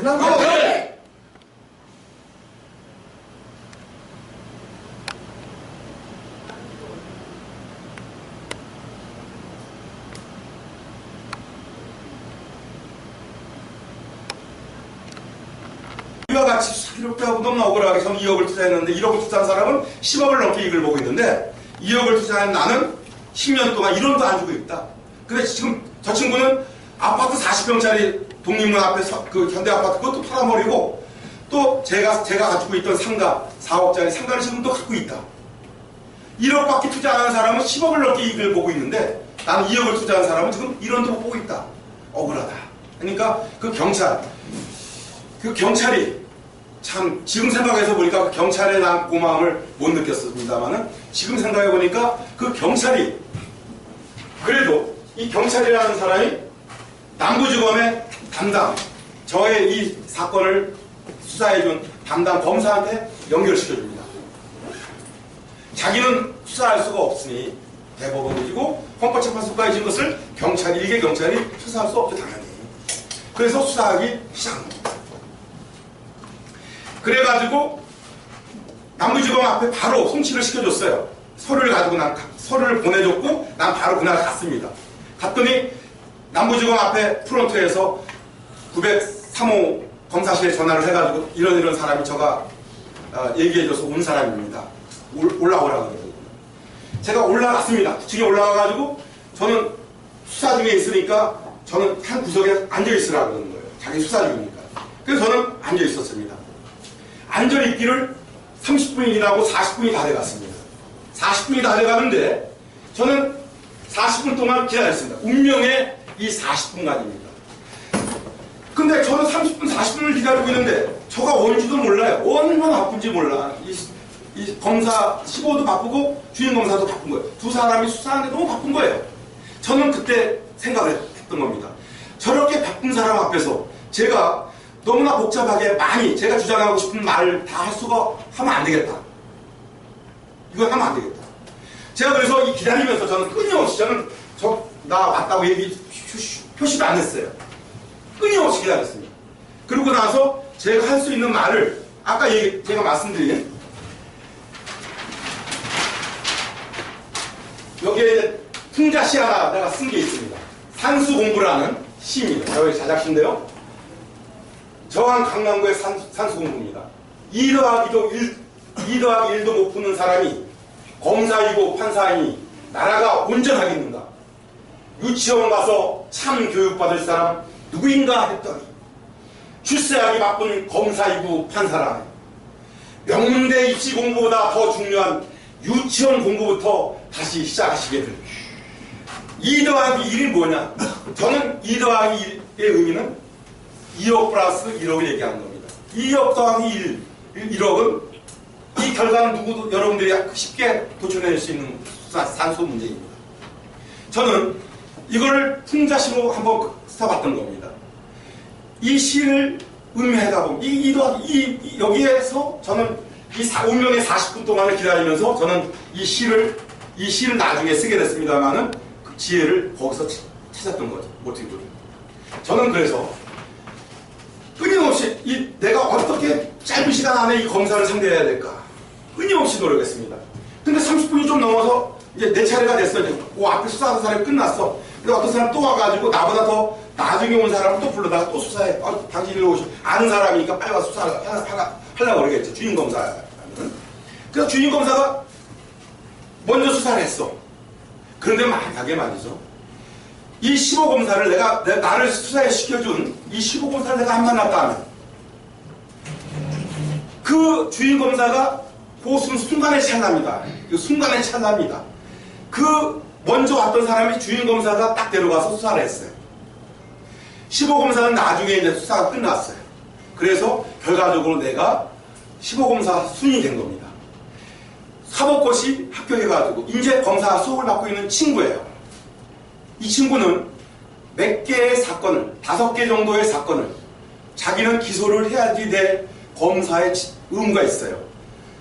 그만 가. 이와 같이 수기록도 하고 너무 억울하게 저는 2억을 투자했는데 1억을 투자한 사람은 10억을 넘게 이익을 보고 있는데 2억을 투자한 나는 10년 동안 1원도 안 주고 있다. 근데 지금 저 친구는 아파트 40평짜리 독립문 앞에 그 현대 아파트 그것도 팔아버리고 또 제가 가지고 있던 상가 4억짜리 상가를 지금 또 갖고 있다. 1억밖에 투자 안 한 사람은 10억을 넘게 이익을 보고 있는데 나는 2억을 투자한 사람은 지금 1원도 못 보고 있다. 억울하다. 그러니까 그 경찰이 참 지금 생각해서 보니까 그 경찰에 난 고마움을 못 느꼈습니다만은 지금 생각해 보니까 그 경찰이 그래도 이 경찰이라는 사람이 남부지검의 담당 저의 이 사건을 수사해준 담당 검사한테 연결시켜줍니다. 자기는 수사할 수가 없으니 대법원이고 헌법재판소까지 진 것을 일개 경찰이 수사할 수 없죠 당연히. 그래서 수사하기 시작합니다. 그래가지고 남부지검 앞에 바로 송치를 시켜줬어요. 서류를 보내줬고 난 바로 그날 갔습니다. 갔더니 남부지검 앞에 프론트에서 903호 검사실에 전화를 해가지고 이런 사람이 저가 얘기해줘서 온 사람입니다. 올라오라고 그러거든요. 제가 올라갔습니다. 구층에 올라가가지고 저는 수사 중에 있으니까 저는 한 구석에 앉아있으라고 그러는 거예요. 자기 수사 중이니까. 그래서 저는 앉아있었습니다. 앉아있기를 30분이 지나고 40분이 다 돼갔습니다. 40분이 다 돼가는데 저는 40분 동안 기다렸습니다. 운명의 이 40분간입니다. 근데 저는 30분, 40분을 기다리고 있는데 저가 뭔지도 몰라요. 얼마나 바쁜지 몰라. 이 검사 15도 바쁘고 주임 검사도 바쁜 거예요. 두 사람이 수사하는데 너무 바쁜 거예요. 저는 그때 생각을 했던 겁니다. 저렇게 바쁜 사람 앞에서 제가 너무나 복잡하게 많이 제가 주장하고 싶은 말을 다 할 수가 하면 안 되겠다. 이거 하면 안 되겠다. 제가 그래서 이 기다리면서 저는 끊임없이 나 왔다고 표시도 안 했어요. 끊임없이 기다렸습니다. 그러고 나서 제가 할 수 있는 말을 아까 제가 말씀드린 여기에 풍자시 하나 내가 쓴 게 있습니다. 산수공부라는 시입니다. 저희 자작시인데요. 저한 강남구의 산수공부입니다. 2 더하기 1도 못 푸는 사람이 검사이고 판사이니 나라가 온전하겠는가. 유치원 가서 참 교육받을 사람 누구인가 했더니 출세하기 바쁜 검사이고 판사라네. 명문대 입시 공부보다 더 중요한 유치원 공부부터 다시 시작하시게들. 2 더하기 1이 뭐냐? 저는 2 더하기 1의 의미는 2억 플러스 1억을 얘기하는 겁니다. 2억 더하기 1억은 이 결과는 누구도 여러분들이 쉽게 도출해낼 수 있는 산수 문제입니다. 저는 이거를 풍자시로 한번 써봤던 겁니다. 이 시를 음미하다 보면 여기에서 저는 이 운명의 40분 동안을 기다리면서 저는 이 시를 나중에 쓰게 됐습니다만은 그 지혜를 거기서 찾았던 거죠. 모티브를. 저는 그래서 끊임없이 내가 어떻게 짧은 시간 안에 이 검사를 상대해야 될까 끊임없이 노력했습니다. 근데 30분이 좀 넘어서 이제 내 차례가 됐어요. 그 앞에 수사하는 사람이 끝났어. 근데 어떤 사람 또 와가지고 나보다 더 나중에 온 사람을 또 불러다가 또 수사해. 당신 일로 오시고 아는 사람이니까 빨리 와서 하려고 그러겠죠. 주임검사는. 그래서 주임검사가 먼저 수사를 했어. 그런데 만약에 말이죠. 이 15검사를 나를 수사에 시켜준 이 15검사를 내가 안 만났다 하면 그 주임검사가 그 순간에 찰나입니다. 그 순간에 찰나입니다. 그 먼저 왔던 사람이 주임검사가 딱 데려가서 수사를 했어요. 15검사는 나중에 이제 수사가 끝났어요. 그래서 결과적으로 내가 15검사 순이 된 겁니다. 사법고시 합격해가지고 이제 검사 수업을 받고 있는 친구예요. 이 친구는 몇 개의 사건을 5개 정도의 사건을 자기는 기소를 해야지 될 검사의 의무가 있어요.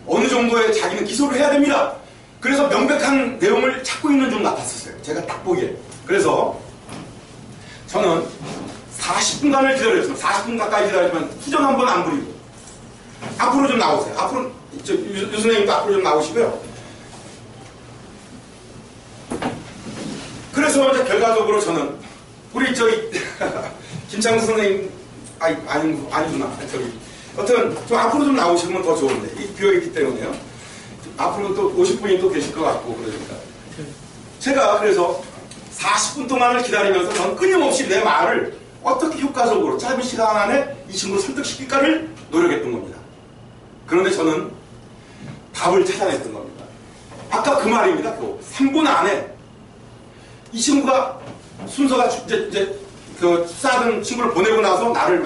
어느 정도의 자기는 기소를 해야 됩니다. 그래서 명백한 내용을 찾고 있는 중 같았었어요. 제가 딱 보기에. 그래서 저는 40분간을 기다렸지만 40분 가까이 기다렸지만 투정 한 번 안 부리고 앞으로 좀 나오세요. 앞으로 유 선생님도 앞으로 좀 나오시고요. 그래서 이제 결과적으로 저는 우리 저기 김창수 선생님 아니구나 저기 여튼 좀 앞으로 좀 나오시면 더 좋은데 이 비어있기 때문에요. 앞으로 또 50분이 또 계실 것 같고 그러니까 제가 그래서 40분 동안을 기다리면서 전 끊임없이 내 말을 어떻게 효과적으로 짧은 시간 안에 이 친구를 설득시킬까를 노력했던 겁니다. 그런데 저는 답을 찾아냈던 겁니다. 아까 그 말입니다. 그 3분 안에 이 친구가 순서가 이제 그 수사하던 친구를 보내고 나서 나를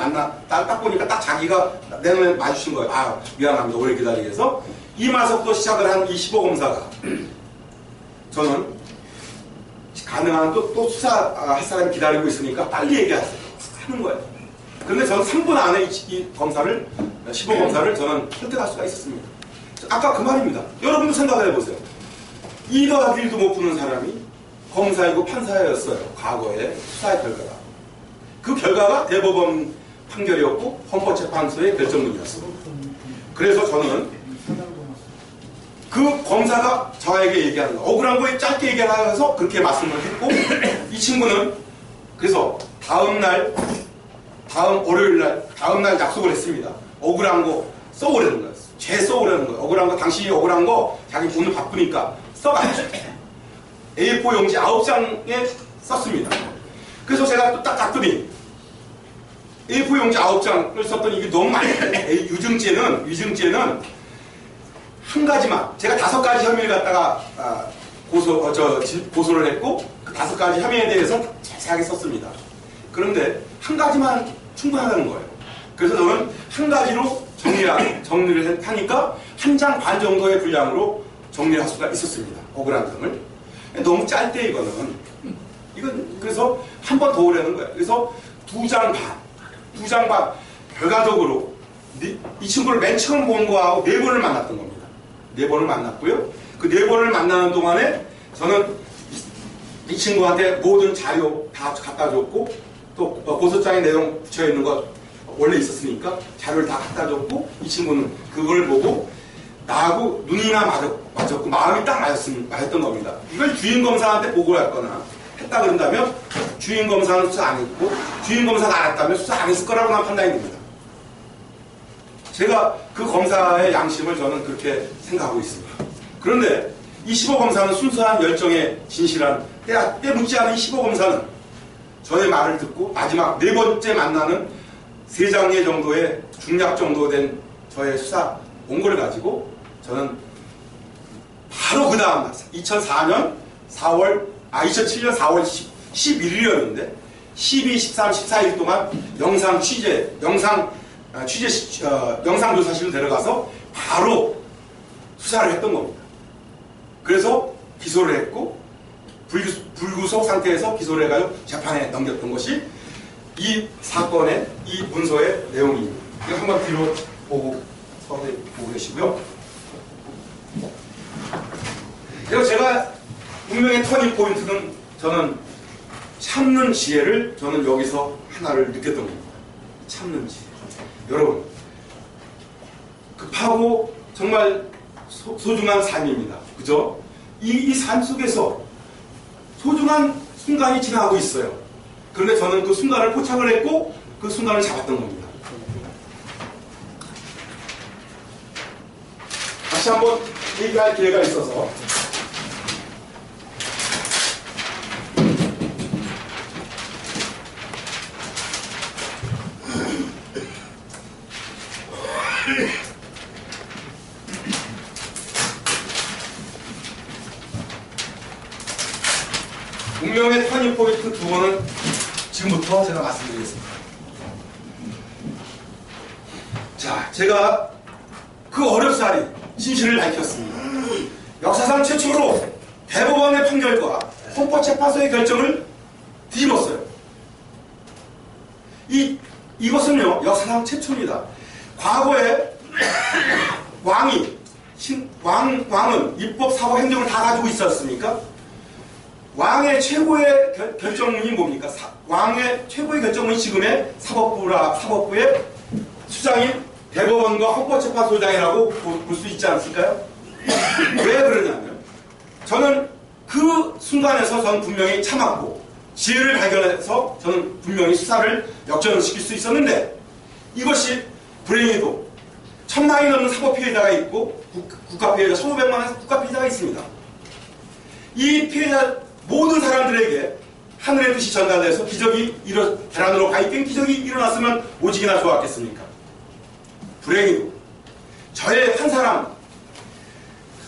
딱 보니까 딱 자기가 내 눈에 마주친 거예요. 아, 미안합니다. 오래 기다리게 해서 이마서부터 시작을 한 이 15검사가 저는 가능한 또 수사할 사람이 기다리고 있으니까 빨리 얘기하세요. 하는 거예요. 그런데 저는 3분 안에 이 검사를 15검사를 저는 선택할 수가 있었습니다. 아까 그 말입니다. 여러분도 생각을 해보세요. 2 더하기 1도 못 푸는 사람이 검사이고 판사였어요. 과거에 수사의 결과가. 그 결과가 대법원 판결이었고 헌법재판소의 결정문이었어요. 그래서 저는 그 검사가 저에게 얘기하는 거, 억울한 거에 짧게 얘기하면서 그렇게 말씀을 했고 이 친구는 그래서 다음 월요일날 약속을 했습니다. 억울한 거 써오라는 거예요. 죄 써오라는 거예요. 억울한 거, 당신이 억울한 거 자기 오늘 바쁘니까 써가지고 A4 용지 9장에 썼습니다. 그래서 제가 또 딱 갔더니 A4 용지 9장을 썼더니 이게 너무 많이 유증죄는 한 가지만 제가 5가지 혐의를 갖다가 고소를 했고 그 5가지 혐의에 대해서 자세하게 썼습니다. 그런데 한 가지만 충분하다는 거예요. 그래서 저는 한 가지로 정리를 하니까 1장 반 정도의 분량으로 정리를 할 수가 있었습니다. 억울한 점을. 너무 짧대 이건 그래서 한 번 더 오려는 거예요. 그래서 2장 반 결과적으로 이 친구를 맨 처음 본 거하고 4번을 만났던 겁니다. 4번을 만났고요. 그 4번을 만나는 동안에 저는 이 친구한테 모든 자료 다 갖다 줬고 또 고소장에 내용 붙여있는 거 원래 있었으니까 자료를 다 갖다 줬고 이 친구는 그걸 보고 나하고 눈이나 맞았고 마음이 딱 맞았던 겁니다. 이걸 주임검사한테 보고를 했거나 했다 그런다면 주임검사는 수사 안 했고 주임검사가 안 했다면 수사 안 했을 거라고 난 판단이 됩니다. 제가 그 검사의 양심을 저는 그렇게 생각하고 있습니다. 그런데 이 15검사는 순수한 열정에 진실한 때 묻지 않은 이 15검사는 저의 말을 듣고 마지막 4번째 만나는 3장의 정도의 중략 정도 된 저의 수사 원고를 가지고 저는 바로 그 다음 날 2007년 4월 11일이었는데 12, 13, 14일 동안 영상조사실로 데려가서 바로 수사를 했던 겁니다. 그래서 기소를 했고 불구속 상태에서 기소를 해가지고 재판에 넘겼던 것이 이 사건의 이 문서의 내용입니다. 이거 한번 뒤로 보고 계시고요. 그래서 제가 운명의 터닝 포인트는 저는 참는 지혜를 저는 여기서 하나를 느꼈던 겁니다. 참는 지혜. 여러분 급하고 정말 소중한 삶입니다. 그죠? 이 삶 속에서 소중한 순간이 지나가고 있어요. 그런데 저는 그 순간을 포착을 했고 그 순간을 잡았던 겁니다. 다시 한번 얘기할 기회가 있어서 운명의 터닝 포인트 2번은 지금부터 제가 말씀드리겠습니다. 자, 제가 그 어렵사리 진실을 밝혔습니다. 역사상 최초로 대법원의 판결과 헌법재판소의 결정을 뒤집었어요. 이것은요 역사상 최초입니다. 과거에 왕은 입법, 사법, 행정을 다 가지고 있었습니까? 왕의 최고의 결정문이 뭡니까? 왕의 최고의 결정문이 지금의 사법부의 수장인 대법원과 헌법재판소장이라고 볼 수 있지 않을까요? 왜 그러냐면 저는 그 순간에서 저는 분명히 참았고 지혜를 발견해서 저는 분명히 수사를 역전시킬 수 있었는데 이것이 불행히도 1000만이 넘는 사법피해자가 있고 국가피해자 1500만의 국가피해자가 있습니다. 이 피해자 모든 사람들에게 하늘의 뜻이 전달돼서 계란으로 가입된 기적이 일어났으면 오직이나 좋았겠습니까? 불행히도 저의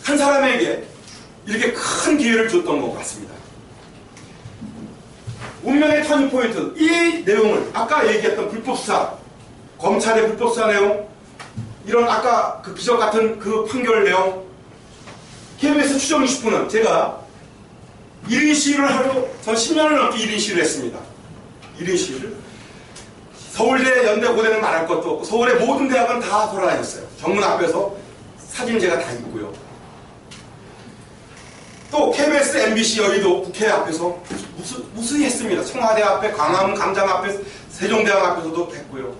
한 사람에게 이렇게 큰 기회를 줬던 것 같습니다. 운명의 터닝포인트, 이 내용을 아까 얘기했던 불법수사, 검찰의 불법수사 내용, 이런 아까 그 기적 같은 그 판결 내용, KBS 추정 60분은 제가 1인 시위를 전 10년을 넘게 1인 시위를 했습니다. 1인 시위를. 서울대, 연대, 고대는 말할 것도 없고 서울의 모든 대학은 다 돌아다녔어요. 정문 앞에서 사진 제가 다 있고요. 또 KBS, MBC, 여의도 국회 앞에서 무수히 했습니다. 청와대 앞에, 광화문 광장 앞에, 세종대왕 앞에서도 했고요.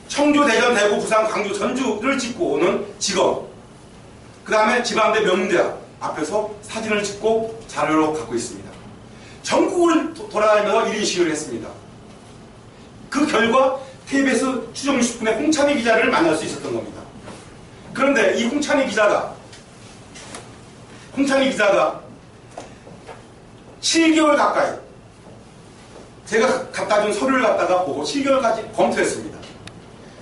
청주, 대전, 대구, 부산, 광주, 전주를 찍고 오는 직업, 그 다음에 지방대 명문대학 앞에서 사진을 찍고 자료로 갖고 있습니다. 전국을 돌아다니면서 1인 시위를 했습니다. 그 결과 KBS 추정 60분의 홍찬희 기자를 만날 수 있었던 겁니다. 그런데 이 홍찬희 기자가 7개월 가까이 제가 갖다 준 서류를 갖다가 보고 7개월까지 검토했습니다.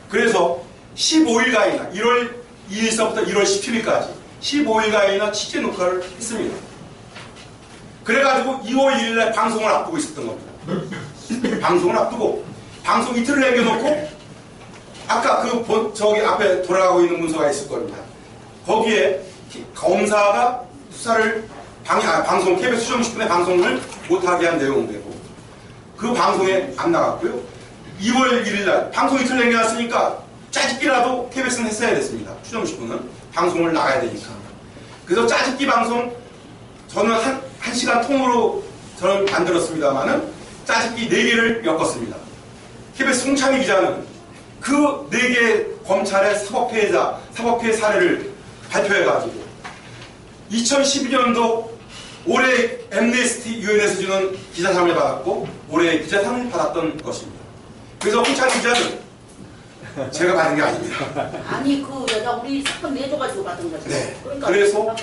그래서 15일간이나 1월 2일서부터 1월 17일까지 15일간이나 취재 녹화를 했습니다. 그래가지고 2월 1일날 방송을 앞두고 있었던 겁니다. 방송을 앞두고 방송 이틀을 남겨놓고 아까 저기 앞에 돌아가고 있는 문서가 있을 겁니다. 거기에 검사가 수사를 방송 KBS 추정 10분의 방송을 못하게 한 내용되고 그 방송에 안 나갔고요. 2월 1일날 방송 이틀 남겨놨으니까 짜집기라도 KBS는 했어야 됐습니다. 추정 10분은 방송을 나가야 되니까. 그래서 짜집기 방송 저는 한 시간 통으로 저는 만들었습니다만은 짜집기 4개를 엮었습니다. KBS 홍찬희 기자는 그 4개 검찰의 사법피해 사례를 발표해가지고 2012년도 올해 엠네스티 유엔에서 주는 기자상을 받았고 올해 기자상을 받았던 것입니다. 그래서 홍찬희 기자는 제가 받은 게 아닙니다. 아니 그 여자 우리 사건 내줘가지고 받은 거죠. 네. 그러니까 그래서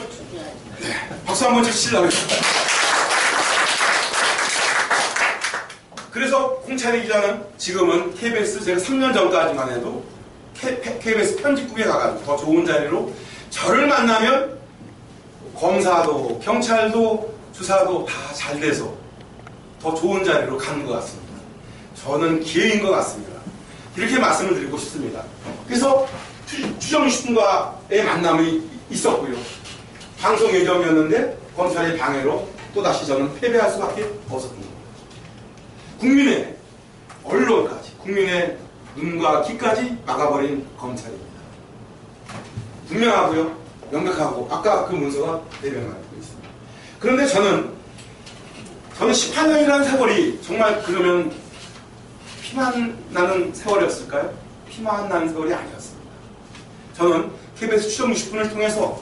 박수 한번 치시려고 했습니다. 그래서 홍찬희 기자는 지금은 KBS 제가 3년 전까지만 해도 KBS 편집국에 가가지고 더 좋은 자리로 저를 만나면 검사도 경찰도 수사도 다 잘 돼서 더 좋은 자리로 가는 것 같습니다. 저는 기회인 것 같습니다. 이렇게 말씀을 드리고 싶습니다. 그래서 추정 60분과의 만남이 있었고요. 방송 예정이었는데 검찰의 방해로 또다시 저는 패배할 수밖에 없었던 겁니다. 국민의 언론까지 국민의 눈과 귀까지 막아버린 검찰입니다. 분명하고요. 명백하고 아까 그 문서가 대변하고 있습니다. 그런데 저는 18년이라는 세월이 정말 그러면 피만 나는 세월이었을까요? 피만 나는 세월이 아니었습니다. 저는 KBS 추정 60분을 통해서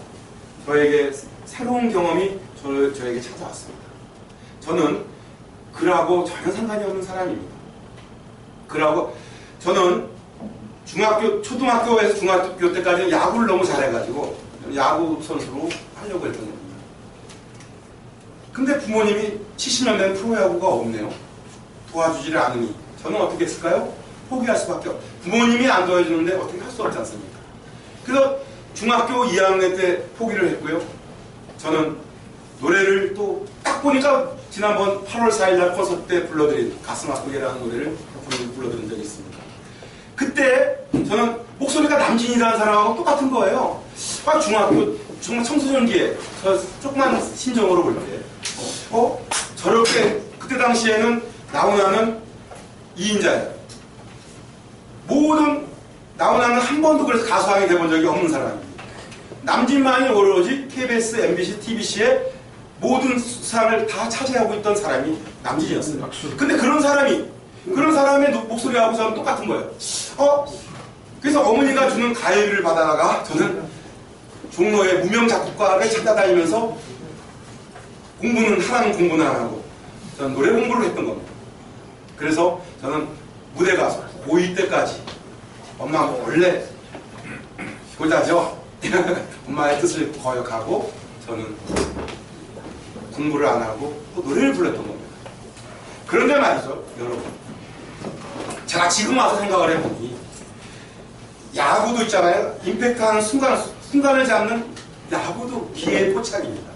저에게 새로운 경험이 저에게 찾아왔습니다. 저는 글하고 전혀 상관이 없는 사람입니다. 글하고 저는 초등학교에서 중학교 때까지 야구를 너무 잘해가지고 야구 선수로 하려고 했던 겁니다. 근데 부모님이 70년대는 프로야구가 없네요. 도와주지를 않으니 저는 어떻게 했을까요? 포기할 수밖에 없어요. 부모님이 안 도와주는데 어떻게 할 수 없지 않습니까? 그래서 중학교 2학년 때 포기를 했고요. 저는 노래를 또 딱 보니까 지난번 8월 4일 날 콘서트 때 불러드린 가슴 아프게라는 노래를 불러드린 적이 있습니다. 그때 저는 목소리가 남진이라는 사람하고 똑같은 거예요. 중학교 정말 청소년기에 저 조그만 심정으로 볼 때 저렇게 그때 당시에는 나훈아는 2인자예요. 모든 나훈아는 한 번도 그래서 가수왕이 돼본 적이 없는 사람입니다. 남진만이 오로지 KBS, MBC, TBC의 모든 수상을 다 차지하고 있던 사람이 남진이었어요. 근데 그런 사람의 목소리하고 저는 똑같은 거예요. 그래서 어머니가 주는 가해를 받아다가 저는 종로의 무명 작곡가를 찾아다니면서 하라는 공부는 안 하고 저는 노래 공부를 했던 겁니다. 그래서 저는 무대 가서 고2 때까지 엄마가 원래 효자죠. 엄마의 뜻을 거역하고 저는 공부를 안 하고 또 노래를 불렀던 겁니다. 그런데 말이죠, 여러분. 제가 지금 와서 생각을 해보니 야구도 있잖아요. 임팩트하는 순간을 잡는 야구도 기회의 포착입니다.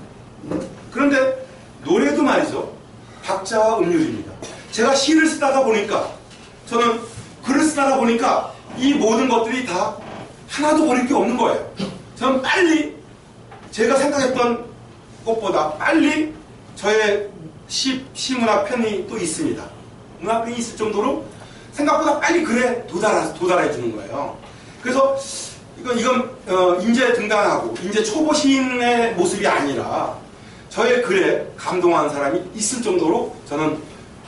그런데 노래도 말이죠. 박자와 음률입니다. 제가 시를 쓰다가 보니까 저는 글을 쓰다가 보니까 이 모든 것들이 다 하나도 버릴 게 없는 거예요. 저는 빨리 제가 생각했던 것보다 빨리 저의 시문학편이 또 있습니다. 문학편이 있을 정도로 생각보다 빨리 글에 도달해 주는 거예요. 그래서 이건 인재 등단하고 인재 초보 시인의 모습이 아니라 저의 글에 감동한 사람이 있을 정도로 저는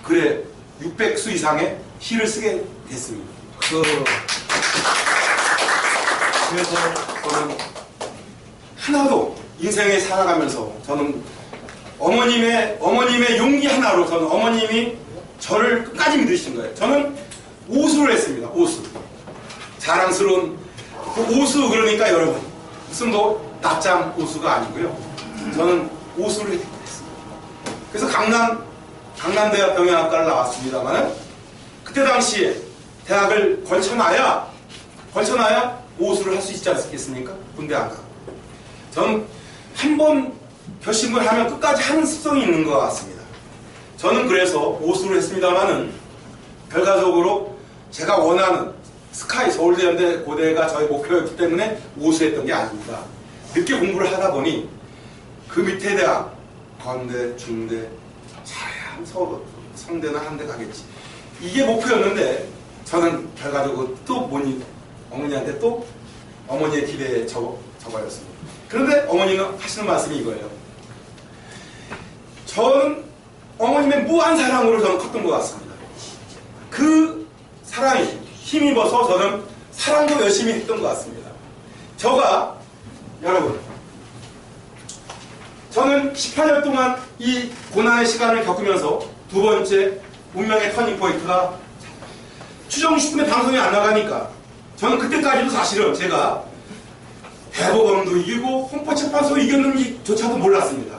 글에 600수 이상의 시를 쓰게 됐습니다. 그래서 저는 하나도 인생에 살아가면서 저는 어머님의 용기 하나로 저는 어머님이 저를 끝까지 믿으신 거예요. 저는 오수를 했습니다. 오수. 자랑스러운 그 오수 그러니까 여러분 무슨 낮잠 오수가 아니고요. 저는 오수를 했습니다. 그래서 강남대학 경영학과를 나왔습니다만 그때 당시에 대학을 걸쳐놔야 오수를 할 수 있지 않겠습니까? 군대 안 가고. 저는 한 번 결심을 하면 끝까지 하는 습성이 있는 것 같습니다. 저는 그래서 오수를 했습니다만은 결과적으로 제가 원하는 스카이 서울대연대 고대가 저의 목표였기 때문에 오수했던 게 아닙니다. 늦게 공부를 하다 보니 그 밑에 대학 건대, 중대, 잘해야 서울, 성대는 한 대 가겠지. 이게 목표였는데 저는 결과적으로 또 어머니한테 또 어머니의 기대에 적어였습니다. 그런데 어머니는 하시는 말씀이 이거예요. 저는 어머님의 무한 사랑으로 저는 컸던 것 같습니다. 그 사랑이 힘입어서 저는 사랑도 열심히 했던 것 같습니다. 여러분, 저는 18년 동안 이 고난의 시간을 겪으면서 두 번째 운명의 터닝포인트가 추정 10분에 방송이 안 나가니까 저는 그때까지도 사실은 제가 대법원도 이기고 헌법재판소 이겼는지조차도 몰랐습니다.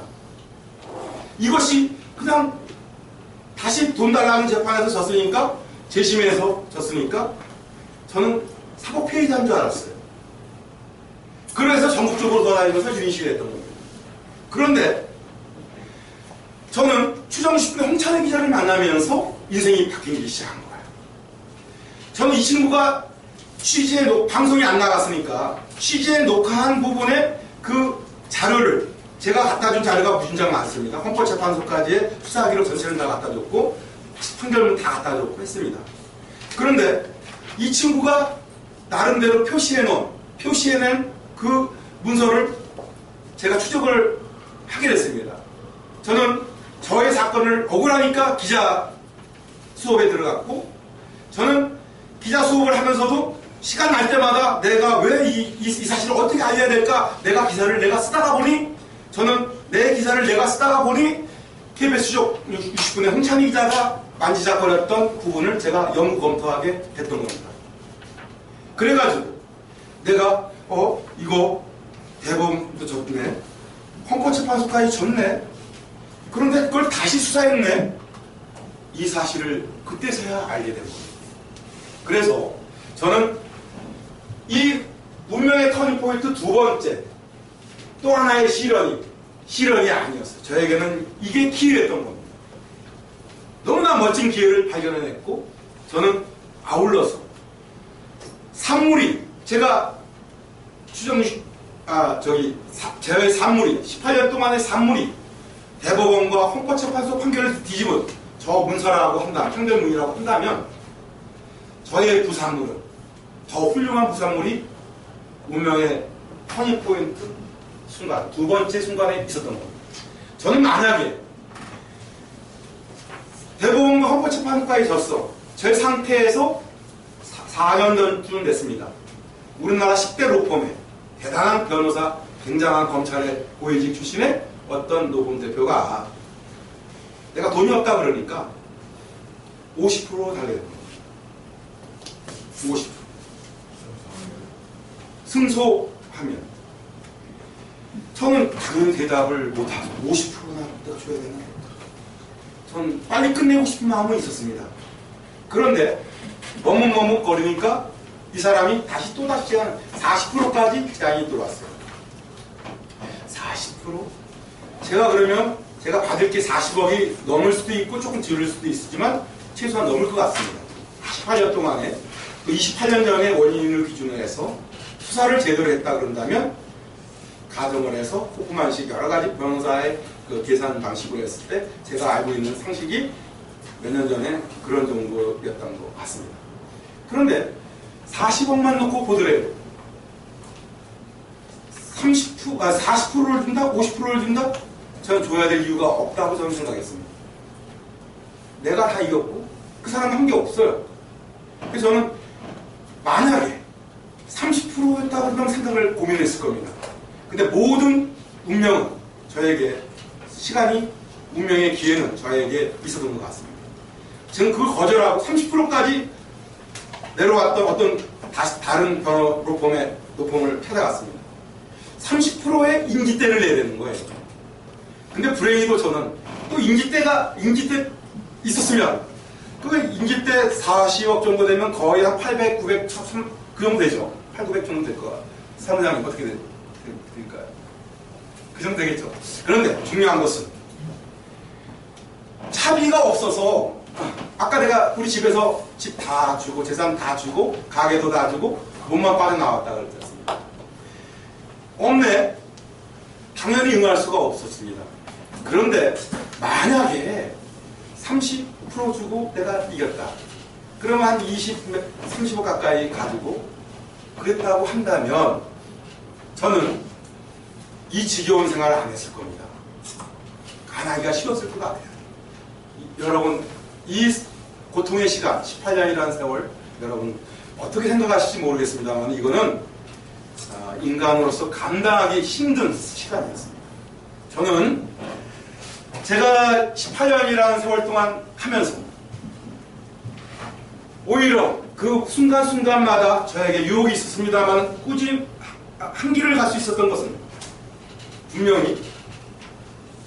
이것이 그냥 다시 돈 달라는 재판에서 졌으니까 재심에서 졌으니까 저는 사법 피해자인 줄 알았어요. 그래서 전국적으로 돌아다니면서 유인시를 했던 겁니다. 그런데 저는 추정 10분에 홍찬의 기자를 만나면서 인생이 바뀌기 시작한 거예요. 저는 이 친구가 방송이 안 나갔으니까 취재에 녹화한 부분에 그 자료를 제가 갖다 준 자료가 무진장 많습니다. 헌법재판소까지의 수사기록 전체를 다 갖다 줬고 판결문 다 갖다 줬고 했습니다. 그런데 이 친구가 나름대로 표시해낸 그 문서를 제가 추적을 하게 됐습니다. 저는 저의 사건을 억울하니까 기자 수업에 들어갔고 저는 기자 수업을 하면서도 시간 날 때마다 내가 왜 이 사실을 어떻게 알려야 될까 내가 쓰다가 보니 저는 내 기사를 내가 쓰다가 보니 KBS 추적 60분의 홍찬희 기자가 만지작거렸던 부분을 제가 연구 검토하게 됐던 겁니다. 그래가지고 내가 이거 대법원도 졌네, 헌법재판소까지 졌네, 그런데 그걸 다시 수사했네, 이 사실을 그때서야 알게 된 겁니다. 그래서 저는 이 운명의 터닝포인트 두 번째 또 하나의 실현이 아니었어요. 저에게는 이게 기회였던 겁니다. 너무나 멋진 기회를 발견해냈고 저는 아울러서 산물이 제가 저의 산물이 18년 동안의 산물이 대법원과 헌법재판소 판결을 뒤집은 저 문서라고 판결문이라고 한다면 저의 부산물은 더 훌륭한 부산물이 운명의 터닝포인트 순간, 두 번째 순간에 있었던 겁니다. 저는 만약에 대법원 헌법재판소까지 졌어. 제 상태에서 4년 전쯤 됐습니다. 우리나라 10대 로펌의 대단한 변호사, 굉장한 검찰의 고위직 출신의 어떤 노범 대표가 내가 돈이 없다 그러니까 50% 달래는 거예요. 50%. 승소하면. 저는 당연히 대답을 못하고 50%나 내가 줘야 되나? 전 빨리 끝내고 싶은 마음은 있었습니다. 그런데 머뭇머뭇거리니까 이 사람이 또다시 한 40%까지 제안이 들어왔어요. 40%? 제가 그러면 제가 받을 게 40억이 넘을 수도 있고 조금 줄을 수도 있지만 최소한 넘을 것 같습니다. 18년 동안에 그 28년 전에 원인을 기준으로 해서 수사를 제대로 했다 그런다면 가정을 해서 조그만식 여러 가지 변호사의 그 계산 방식으로 했을 때 제가 알고 있는 상식이 몇 년 전에 그런 정도였던 것 같습니다. 그런데 40억만 놓고 보더라도 40%를 준다? 50%를 준다? 저는 줘야 될 이유가 없다고 저는 생각했습니다. 내가 다 이겼고 그 사람 한 게 없어요. 그래서 저는 만약에 30%였다고 그런 생각을 고민했을 겁니다. 근데 모든 운명은 저에게 시간이 운명의 기회는 저에게 있었던 것 같습니다. 저는 그걸 거절하고 30%까지 내려왔던 어떤 다른 변호 로펌의 노펌을 찾아갔습니다. 30%의 인지대를 내야 되는 거예요. 근데 불행히도 저는 또 인지대 있었으면 그 인지대 40억 정도 되면 거의 한 800, 900, 1000, 그 정도 되죠. 8, 900 정도 될 거야. 사무장님 어떻게 될까요? 그 정도 되겠죠. 그런데 중요한 것은 차비가 없어서 아까 내가 우리 집에서 집 다 주고 재산 다 주고 가게도 다 주고 몸만 빠져나왔다 그랬지 않습니까? 없네. 당연히 응할 수가 없었습니다. 그런데 만약에 30% 주고 내가 이겼다. 그러면 한 30억 가까이 가지고 그랬다고 한다면 저는 이 지겨운 생활을 안 했을 겁니다. 가나기가 싫었을 것 같아요. 여러분 이 고통의 시간 18년이라는 세월 여러분 어떻게 생각하실지 모르겠습니다만 이거는 인간으로서 감당하기 힘든 시간이었습니다. 저는 제가 18년이라는 세월 동안 하면서 오히려 그 순간순간마다 저에게 유혹이 있었습니다만 꾸준히 한 길을 갈 수 있었던 것은 분명히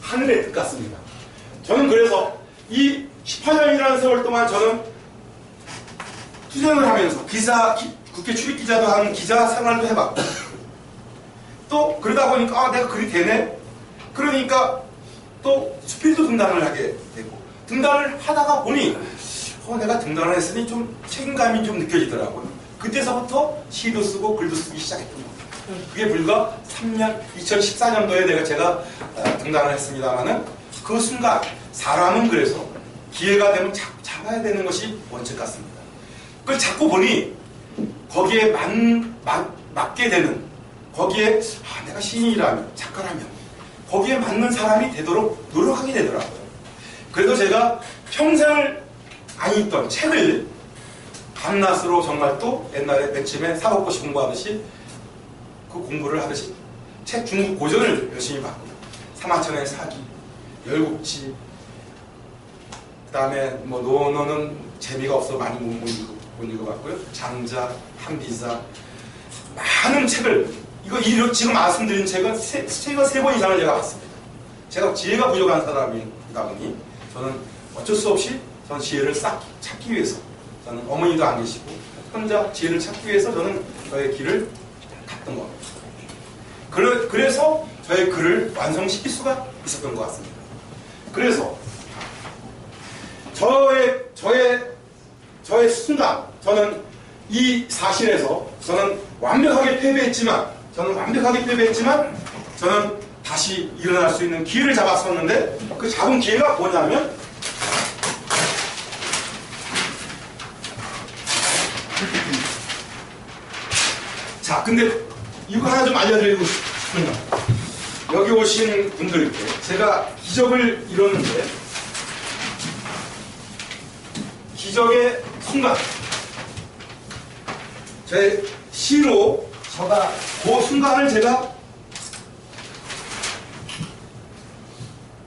하늘의 뜻 같습니다. 저는 그래서 이 18년이라는 세월 동안 저는 투쟁을 하면서 국회 출입기자도 하는 기자 생활도 해봤고 또 그러다 보니까 내가 글이 되네? 그러니까 또 수필도 등단을 하게 되고 등단을 하다가 보니 내가 등단을 했으니 좀 책임감이 좀 느껴지더라고요. 그때서부터 시도 쓰고 글도 쓰기 시작했던 겁니다. 그게 불과 2014년도에 제가 등단을 했습니다만은 그 순간 사람은 그래서 기회가 되면 잡아야 되는 것이 원칙 같습니다. 그걸 잡고 보니 거기에 맞게 되는 거기에 내가 시인이라면 작가라면 거기에 맞는 사람이 되도록 노력하게 되더라고요. 그래서 제가 평생을 안 읽던 책을 밤낮으로 정말 또 옛날에 맥침에 사법고시 공부하듯이 그 공부를 하듯이 책 중국 고전을 열심히 봤고 사마천의 사기, 열국지 그 다음에 뭐 너는 재미가 없어 많이 못 읽어봤고요. 장자, 한비사 많은 책을 지금 말씀드린 책은 책을 3번 이상을 제가 봤습니다. 제가 지혜가 부족한 사람이다 보니 저는 어쩔 수 없이 저는 지혜를 찾기 위해서 저는 어머니도 안 계시고 혼자 지혜를 찾기 위해서 저는 저의 길을 갔던 겁니다. 그래서 저의 글을 완성시킬 수가 있었던 것 같습니다. 그래서 저의 순간 저는 이 사실에서 저는 완벽하게 패배했지만 저는 다시 일어날 수 있는 기회를 잡았었는데 그 잡은 기회가 뭐냐면 자 근데 이거 하나 좀 알려드리고 싶습니다. 여기 오신 분들께 제가 기적을 이뤘는데, 기적의 순간, 제 시로 제가 그 순간을 제가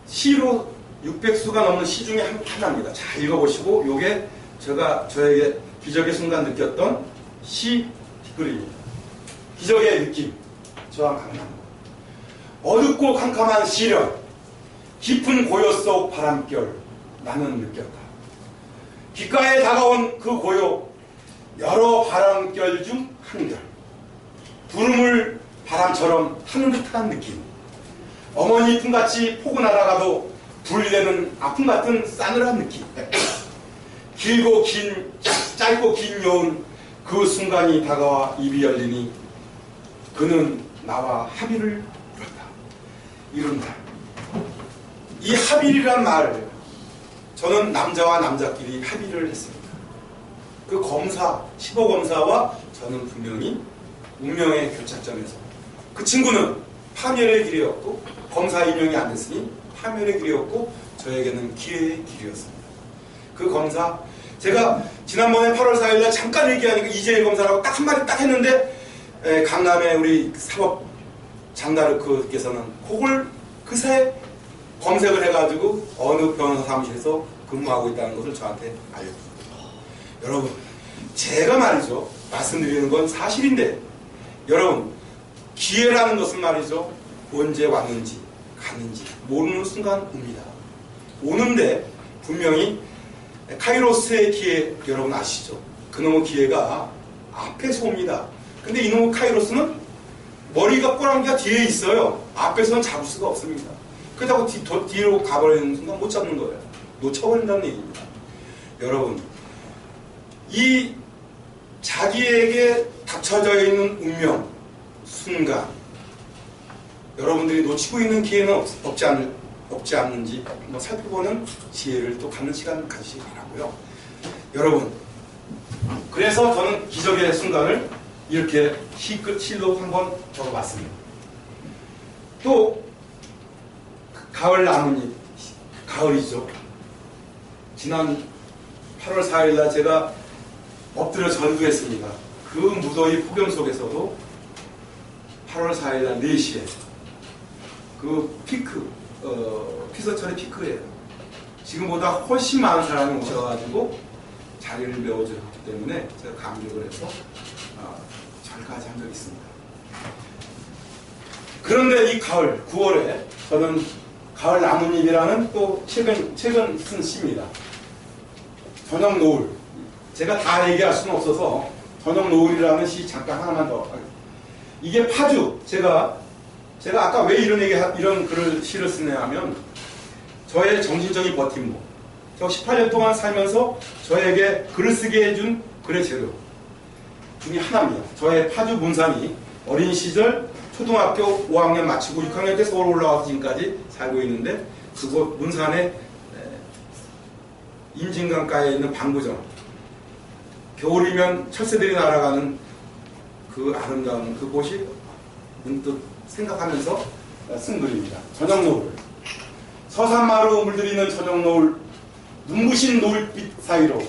시로 600수가 넘는 시 중에 하나입니다. 잘 읽어보시고, 요게 제가 저에게 기적의 순간 느꼈던 시 뒷글입니다. 기적의 느낌, 저와 강남. 어둡고 캄캄한 시련, 깊은 고요 속 바람결, 나는 느꼈다. 귓가에 다가온 그 고요, 여러 바람결 중 한 결. 구름을 바람처럼 타는 듯한 느낌. 어머니 품같이 포근하다가도 분리되는 아픔 같은 싸늘한 느낌. 길고 긴, 짧고 긴 여운 그 순간이 다가와 입이 열리니 그는 나와 합의를 이룬다. 이 합의란 말, 저는 남자와 남자끼리 합의를 했습니다. 그 검사, 15검사와 저는 분명히 운명의 교착점에서, 그 친구는 파멸의 길이었고 검사 임명이 안 됐으니 파멸의 길이었고 저에게는 기회의 길이었습니다. 그 검사, 제가 지난번에 8월 4일날 잠깐 얘기하니까 이재일 검사라고 딱 한마디 딱 했는데, 강남의 우리 사법 장다르크께서는 그걸 그새 검색을 해가지고 어느 변호사 사무실에서 근무하고 있다는 것을 저한테 알려줍니다. 여러분, 제가 말이죠, 말씀드리는 건 사실인데, 여러분, 기회라는 것은 말이죠, 언제 왔는지 갔는지 모르는 순간 옵니다. 오는데 분명히 카이로스의 기회, 여러분 아시죠? 그놈의 기회가 앞에서 옵니다. 근데 이놈의 카이로스는 머리가 꼬랑지가 뒤에 있어요. 앞에서는 잡을 수가 없습니다. 그렇다고 뒤로 가버리는 순간 못 잡는 거예요. 놓쳐버린다는 얘기입니다. 여러분, 이 자기에게 닥쳐져 있는 운명, 순간, 여러분들이 놓치고 있는 기회는 없지 않는지 한번 살펴보는 지혜를 또 갖는 시간 가지시기 바라고요. 여러분, 그래서 저는 기적의 순간을 이렇게 시로 한번 적어봤습니다. 또 가을 나뭇잎, 가을이죠. 지난 8월 4일날 제가 엎드려 전두했습니다. 그 무더위 폭염 속에서도 8월 4일날 4시에 그 피크, 피서철의 피크예요. 지금보다 훨씬 많은 사람이 오셔가지고 자리를 메워주셨기 때문에 제가 감격을 해서 절까지 한 적이 있습니다. 그런데 이 가을, 9월에 저는 가을 나뭇잎이라는 또 최근 쓴 시입니다. 저녁 노을. 제가 다 얘기할 수는 없어서 저녁 노을이라는 시 잠깐 하나만 더. 이게 파주. 제가 아까 왜 이런 글을 시를 쓰냐 하면 저의 정신적인 버팀목. 저 18년 동안 살면서 저에게 글을 쓰게 해준 글의 재료 중에 하나입니다. 저의 파주 문산이 어린 시절 초등학교 5학년 마치고 6학년 때 서울 올라와서 지금까지 살고 있는데, 그곳 문산의 임진강가에 있는 방구정, 겨울이면 철새들이 날아가는 그 아름다운 그곳이 문득 생각하면서 쓴 글입니다. 저녁 노을. 서산마루 물들이는 저녁 노을, 눈부신 노을빛 사이로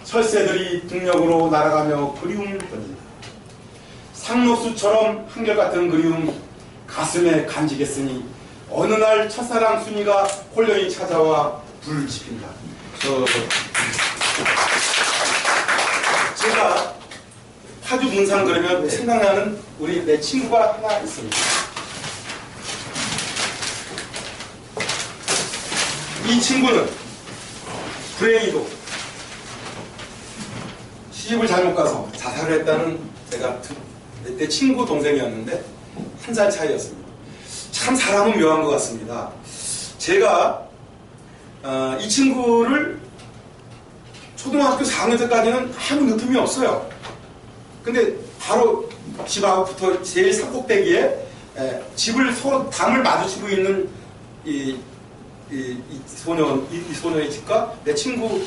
철새들이 등력으로 날아가며 그리움을 던진다. 상록수처럼 한결같은 그리움 가슴에 간직했으니 어느 날 첫사랑 순이가 홀연히 찾아와 불을 지핀다. 제가 파주 문산 그러면 생각나는 내 친구가 하나 있습니다. 이 친구는 불행히도 시집을 잘못 가서 자살을 했다는, 제가 내 친구 동생이었는데 1살 차이였습니다. 참 사람은 묘한 것 같습니다. 제가 이 친구를 초등학교 4학년 때까지는 아무 느낌이 없어요. 근데 바로 집하고 붙어 제일 산꼭대기에 집을 담을 마주치고 있는 이 소녀의 집과 내 친구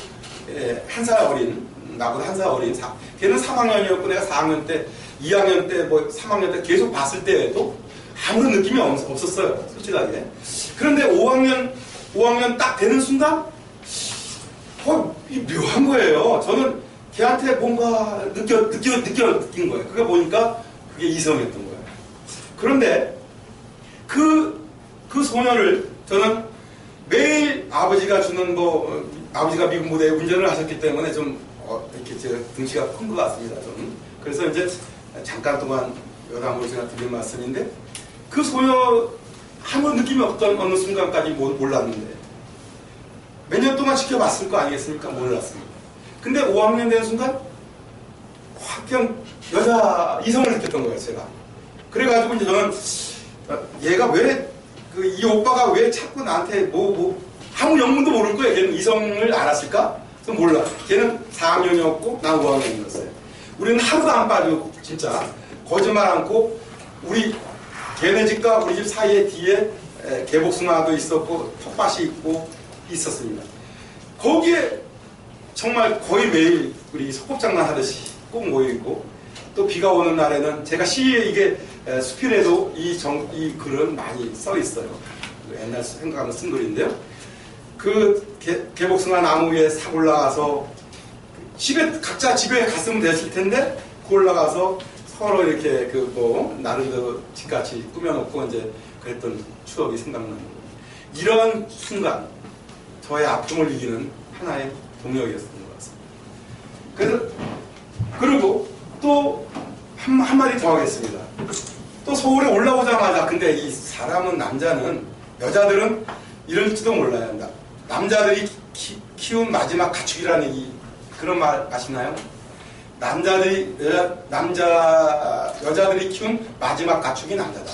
1살 어린, 나보다 1살 어린, 걔는 3학년이었고 내가 4학년 때, 2학년 때, 3학년 때 계속 봤을 때에도 아무런 느낌이 없었어요. 솔직하게. 그런데 5학년 딱 되는 순간 이 묘한 거예요. 저는 걔한테 뭔가 느낀 거예요. 그게 보니까 그게 이성이었던 거예요. 그런데 그 소녀를 저는 매일 아버지가 주는 아버지가 미국 무대에 운전을 하셨기 때문에 좀 이렇게 제 등치가 큰 것 같습니다. 저는. 그래서 이제 잠깐 동안 여담으로 제가 드린 말씀인데 그 소녀 아무 느낌이 없던 어느 순간까지 몰랐는데 몇 년 동안 지켜봤을 거 아니겠습니까? 몰랐습니다. 근데 5학년 되는 순간 확 그냥 여자 이성을 느꼈던 거예요, 제가. 그래가지고 이제 저는 얘가 왜 이 오빠가 왜 자꾸 나한테 아무 영문도 모를 거예요. 걔는 이성을 알았을까? 그래서 몰라. 걔는 4학년이었고 난 5학년이었어요. 우리는 하루도 안 빠지고 진짜 거짓말 않고 우리 걔네 집과 우리 집 사이에 뒤에 개복숭아도 있었고 텃밭이 있고 있었습니다. 거기에 정말 거의 매일 우리 소꿉장난 하듯이 꼭 모여있고 또 비가 오는 날에는 제가 시에 이게 수필에도 이 글은 많이 써 있어요. 옛날 생각하면 쓴 글인데요. 그 개복숭아 나무 위에 싹 올라가서 각자 집에 갔으면 됐을 텐데 그 올라가서 서로 이렇게 나름대로 집같이 꾸며놓고 이제 그랬던 추억이 생각나는 거예요. 이런 순간 저의 아픔을 이기는 하나의 동력이었던 것 같습니다. 그리고 또 한마디 더 하겠습니다. 또 서울에 올라오자마자 근데 이 사람은 여자들은 이럴지도 몰라요. 남자들이 키운 마지막 가축이라는 그런 말 아시나요? 여자들이 키운 마지막 가축이 남자다.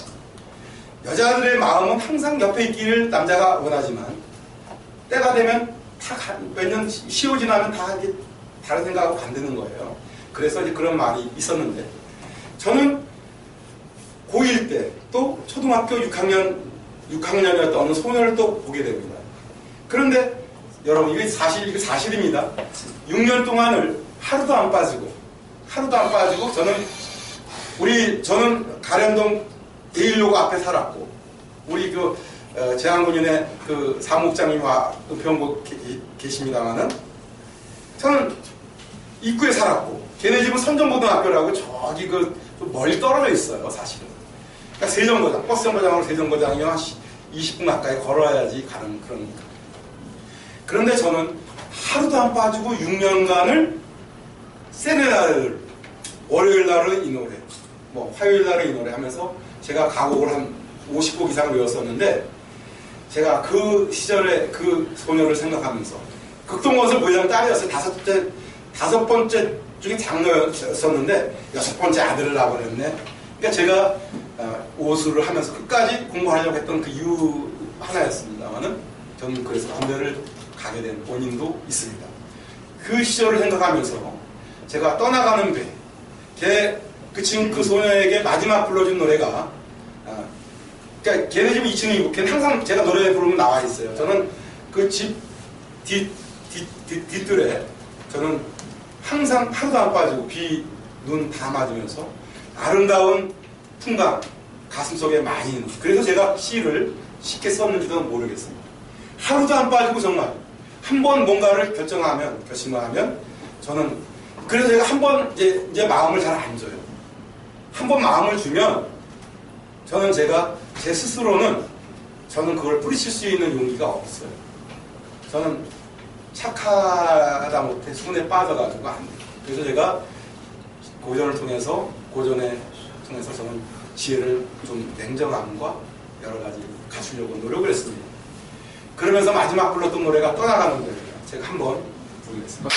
여자들의 마음은 항상 옆에 있기를 남자가 원하지만 때가 되면 몇 년 시호 지나면 다 이게 다른 생각하고 간다는 거예요. 그래서 이제 그런 말이 있었는데 저는 고1 때 또 초등학교 6학년이었던 어느 소녀를 또 보게 됩니다. 그런데 여러분 이게 사실입니다. 6년 동안을 하루도 안 빠지고 저는 가련동 제1로고 앞에 살았고 우리 제한군인의 사무국장님과 은평고 계십니다만은 저는 입구에 살았고 걔네 집은 선전고등학교라고 저기 멀리 떨어져 있어요. 사실은. 그러니까 세정거장, 버스 정거장으로 세정거장이면 한 20분 가까이 걸어야지 가는 그런. 그런데 저는 하루도 안 빠지고 6년간을 세레나를 월요일 날은 이 노래, 화요일 날은 이 노래 하면서 제가 가곡을 한 50곡 이상 외웠었는데 제가 그 시절에 그 소녀를 생각하면서 극동건설 부회장 딸이었어요. 다섯 번째 중에 장녀였었는데 6번째 아들을 낳아버렸네. 그러니까 제가 오수를 하면서 끝까지 공부하려고 했던 그 이유 하나였습니다만은 저는 그래서 군대를 가게 된 원인도 있습니다. 그 시절을 생각하면서 제가 떠나가는 배, 그 소녀에게 마지막 불러준 노래가 그러니까 걔네 집은 2층이고 걔는 항상 제가 노래 부르면 나와 있어요. 저는 그 집 뒷뜰에 저는 항상 하루도 안 빠지고 비, 눈 다 맞으면서 아름다운 풍광 가슴속에 많이 있는 그래서 제가 시를 쉽게 썼는지도 모르겠습니다. 하루도 안 빠지고 정말 한 번 뭔가를 결심하면 저는 그래서 제가 한 번 이제 마음을 잘 안 줘요. 한 번 마음을 주면 저는 제가 제 스스로는 저는 그걸 뿌리칠 수 있는 용기가 없어요. 저는 착하다 못해 수군에 빠져가지고 안 돼요. 그래서 제가 고전을 통해서 저는 지혜를 좀 냉정함과 여러 가지 갖추려고 노력을 했습니다. 그러면서 마지막 불렀던 노래가 떠나가는 노래예요. 제가 한번 부르겠습니다.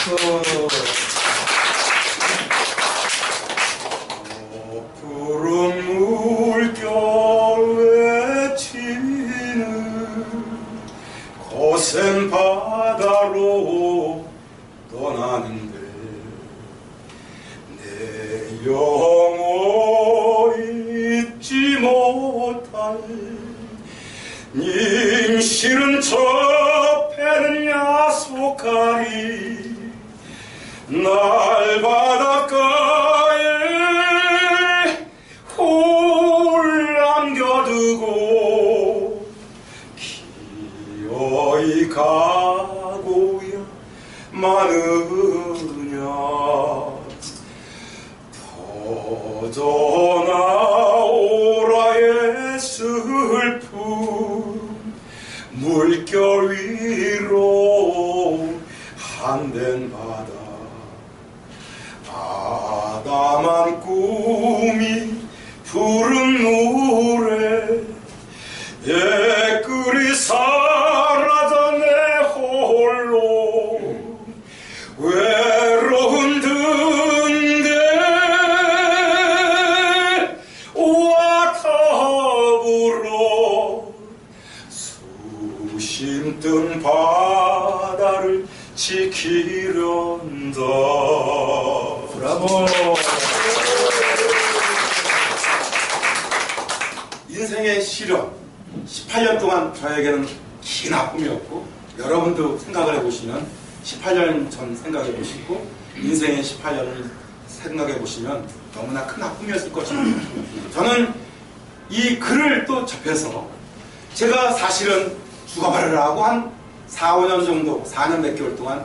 푸른 물결에 치는 거센 바다로 떠나는데 내 영혼 잊지 못할 님 실은 저 배는 야속하리 날 바닷가에 홀 남겨 퍼져나오라의 슬픔 물결 위로 한된 바다 아담한 꿈이 푸른 노래 댓글이 사라져 내 홀로 외로운 등대와 더불어 수심 뜬 바다를 지키련다. 브라보. 인생의 시련 18년 동안 저에게는 긴 아픔이었고, 여러분도 생각을 해보시면 18년 전 생각해 보시고 인생의 18년을 생각해 보시면 너무나 큰 아픔이었을 것입니다. 저는 이 글을 또 접해서 제가 사실은 죽어버리라고 한 4, 5년 정도, 4년 몇 개월 동안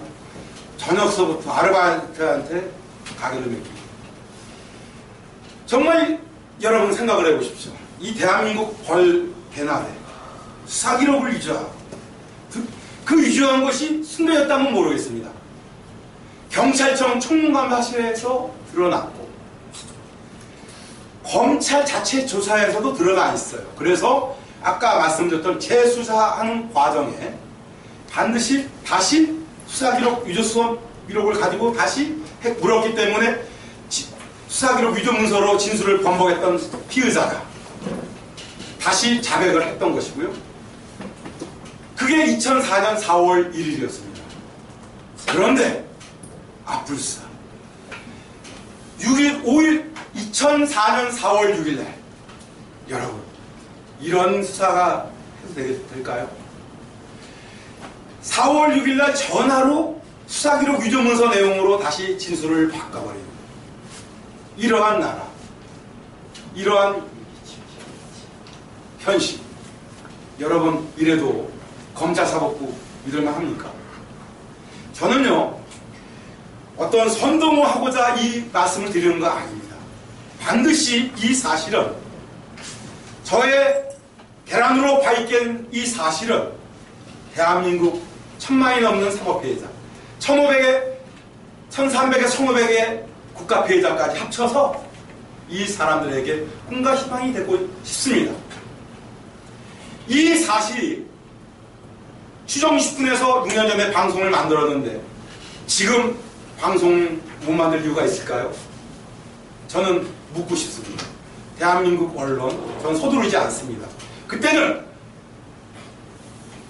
저녁서부터 아르바이트한테 가게를 맡기고, 정말 여러분 생각을 해보십시오. 이 대한민국 벌 개나대 수사기록을 위조하고 그 위조한 것이 순례였다면 모르겠습니다. 경찰청 청문감사실에서 드러났고 검찰 자체 조사에서도 드러나 있어요. 그래서 아까 말씀드렸던 재수사하는 과정에 반드시 다시 수사기록 위조 기록을 가지고 다시 물었기 때문에 수사기록 위조 문서로 진술을 번복했던 피의자가 다시 자백을 했던 것이고요. 그게 2004년 4월 1일이었습니다. 그런데 불사 2004년 4월 6일날 여러분, 이런 수사가 해도 될까요? 4월 6일날 전화로 수사기록 위조 문서 내용으로 다시 진술을 바꿔버리는 이러한 나라, 이러한 현실, 여러분 이래도 검찰사법부 믿을만 합니까? 저는요, 어떤 선동을 하고자 이 말씀을 드리는 거 아닙니다. 반드시 이 사실은, 저의 계란으로 바위깬 이 사실은 대한민국 1000만이 넘는 사법피해자, 1500에 1300에 1500의 국가피해자까지 합쳐서 이 사람들에게 꿈과 희망이 되고 싶습니다. 이 사실이 추정 20분에서 6년 전에 방송을 만들었는데 지금 방송 못 만들 이유가 있을까요? 저는 묻고 싶습니다. 대한민국 언론, 저는 서두르지 않습니다. 그때는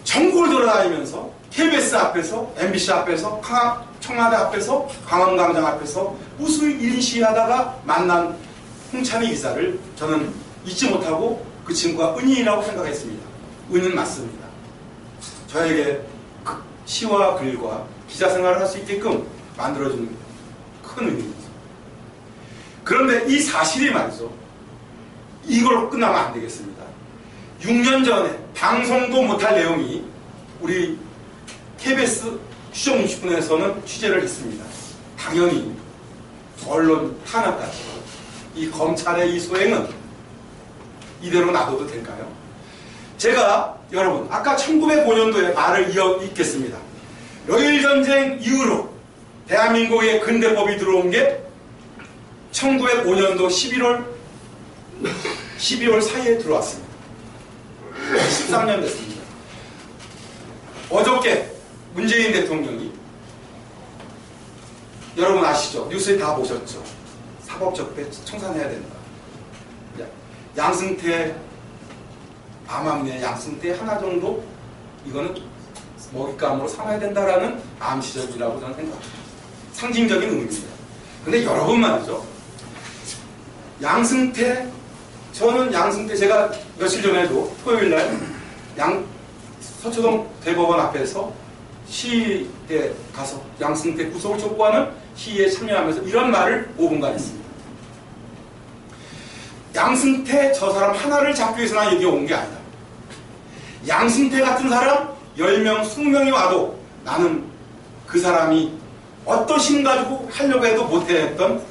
전국을 돌아다니면서 KBS 앞에서, MBC 앞에서, 청와대 앞에서, 광화문광장 앞에서 무수히 1인 시위하다가 만난 홍찬희 기자를 저는 잊지 못하고 그 친구가 은인이라고 생각했습니다. 은인 맞습니다. 저에게 시와 글과 기자 생활을 할 수 있게끔 만들어준 큰 의미입니다. 그런데 이 사실이 말이죠, 이걸로 끝나면 안 되겠습니다. 6년 전에 방송도 못할 내용이 우리 KBS 추정 60분에서는 취재를 했습니다. 당연히 언론 탄압까지 이 검찰의 이 소행은 이대로 놔둬도 될까요? 제가 여러분 아까 1905년도에 말을 이어있겠습니다. 러일전쟁 이후로 대한민국에 근대법이 들어온 게 1905년도 12월 사이에 들어왔습니다. 13년 됐습니다. 어저께 문재인 대통령이, 여러분 아시죠? 뉴스에 다 보셨죠? 사법적폐 청산해야 된다. 양승태, 암암리에 양승태 하나 정도 이거는 먹잇감으로 삼아야 된다라는 암시적이라고 저는 생각합니다. 상징적인 의미입니다. 근데 여러분 말이죠, 저는 양승태 제가 며칠 전에도 토요일날 서초동 대법원 앞에서 시위에 가서 양승태 구속을 촉구하는 시위에 참여하면서 이런 말을 5분간 했습니다. 양승태 저 사람 하나를 잡기 위해서 난 여기 온 게 아니다. 양승태 같은 사람 10명, 20명이 와도 나는 그 사람이 어떠신 가지고 하려고 해도 못했던